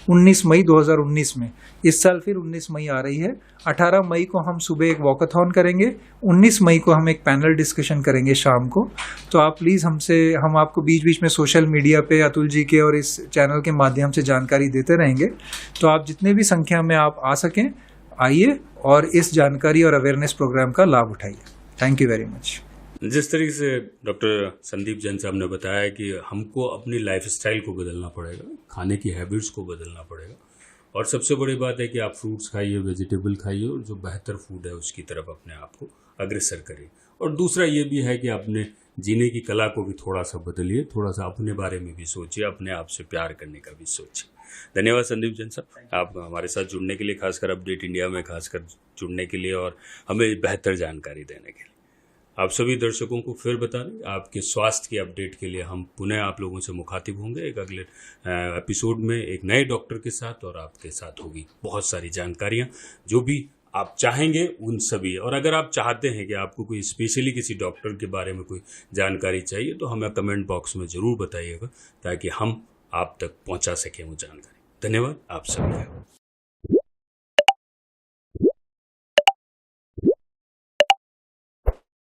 19 मई 2019 में। इस साल फिर 19 मई आ रही है। 18 मई को हम सुबह एक वॉकाथॉन करेंगे, 19 मई को हम एक पैनल डिस्कशन करेंगे शाम को। तो आप प्लीज़ हम आपको बीच बीच में सोशल मीडिया पे अतुल जी के और इस चैनल के माध्यम से जानकारी देते रहेंगे। तो आप जितने भी संख्या में आप आ सकें, आइए और इस जानकारी और अवेयरनेस प्रोग्राम का लाभ उठाइए। Thank you very much. जिस तरीके से डॉक्टर संदीप जैन साहब ने बताया कि हमको अपनी लाइफस्टाइल को बदलना पड़ेगा, खाने की हैबिट्स को बदलना पड़ेगा, और सबसे बड़ी बात है कि आप फ्रूट्स खाइए, वेजिटेबल खाइए, और जो बेहतर फूड है उसकी तरफ अपने आप को अग्रसर करिए। और दूसरा ये भी है कि अपने जीने की कला को भी थोड़ा सा बदलिए, थोड़ा सा अपने बारे में भी सोचिए, अपने आप से प्यार करने का भी सोचिए। धन्यवाद संदीप जैन साहब, आप हमारे साथ जुड़ने के लिए, खासकर अपडेट इंडिया में खासकर जुड़ने के लिए और हमें बेहतर जानकारी देने के लिए। आप सभी दर्शकों को फिर बता दें, आपके स्वास्थ्य की अपडेट के लिए हम पुनः आप लोगों से मुखातिब होंगे एक अगले एपिसोड में एक नए डॉक्टर के साथ, और आपके साथ होगी बहुत सारी जानकारियां जो भी आप चाहेंगे उन सभी। और अगर आप चाहते हैं कि आपको कोई स्पेशली किसी डॉक्टर के बारे में कोई जानकारी चाहिए तो हमें कमेंट बॉक्स में ज़रूर बताइएगा, ताकि हम आप तक पहुंचा सकें वो जानकारी। धन्यवाद आप सभी का।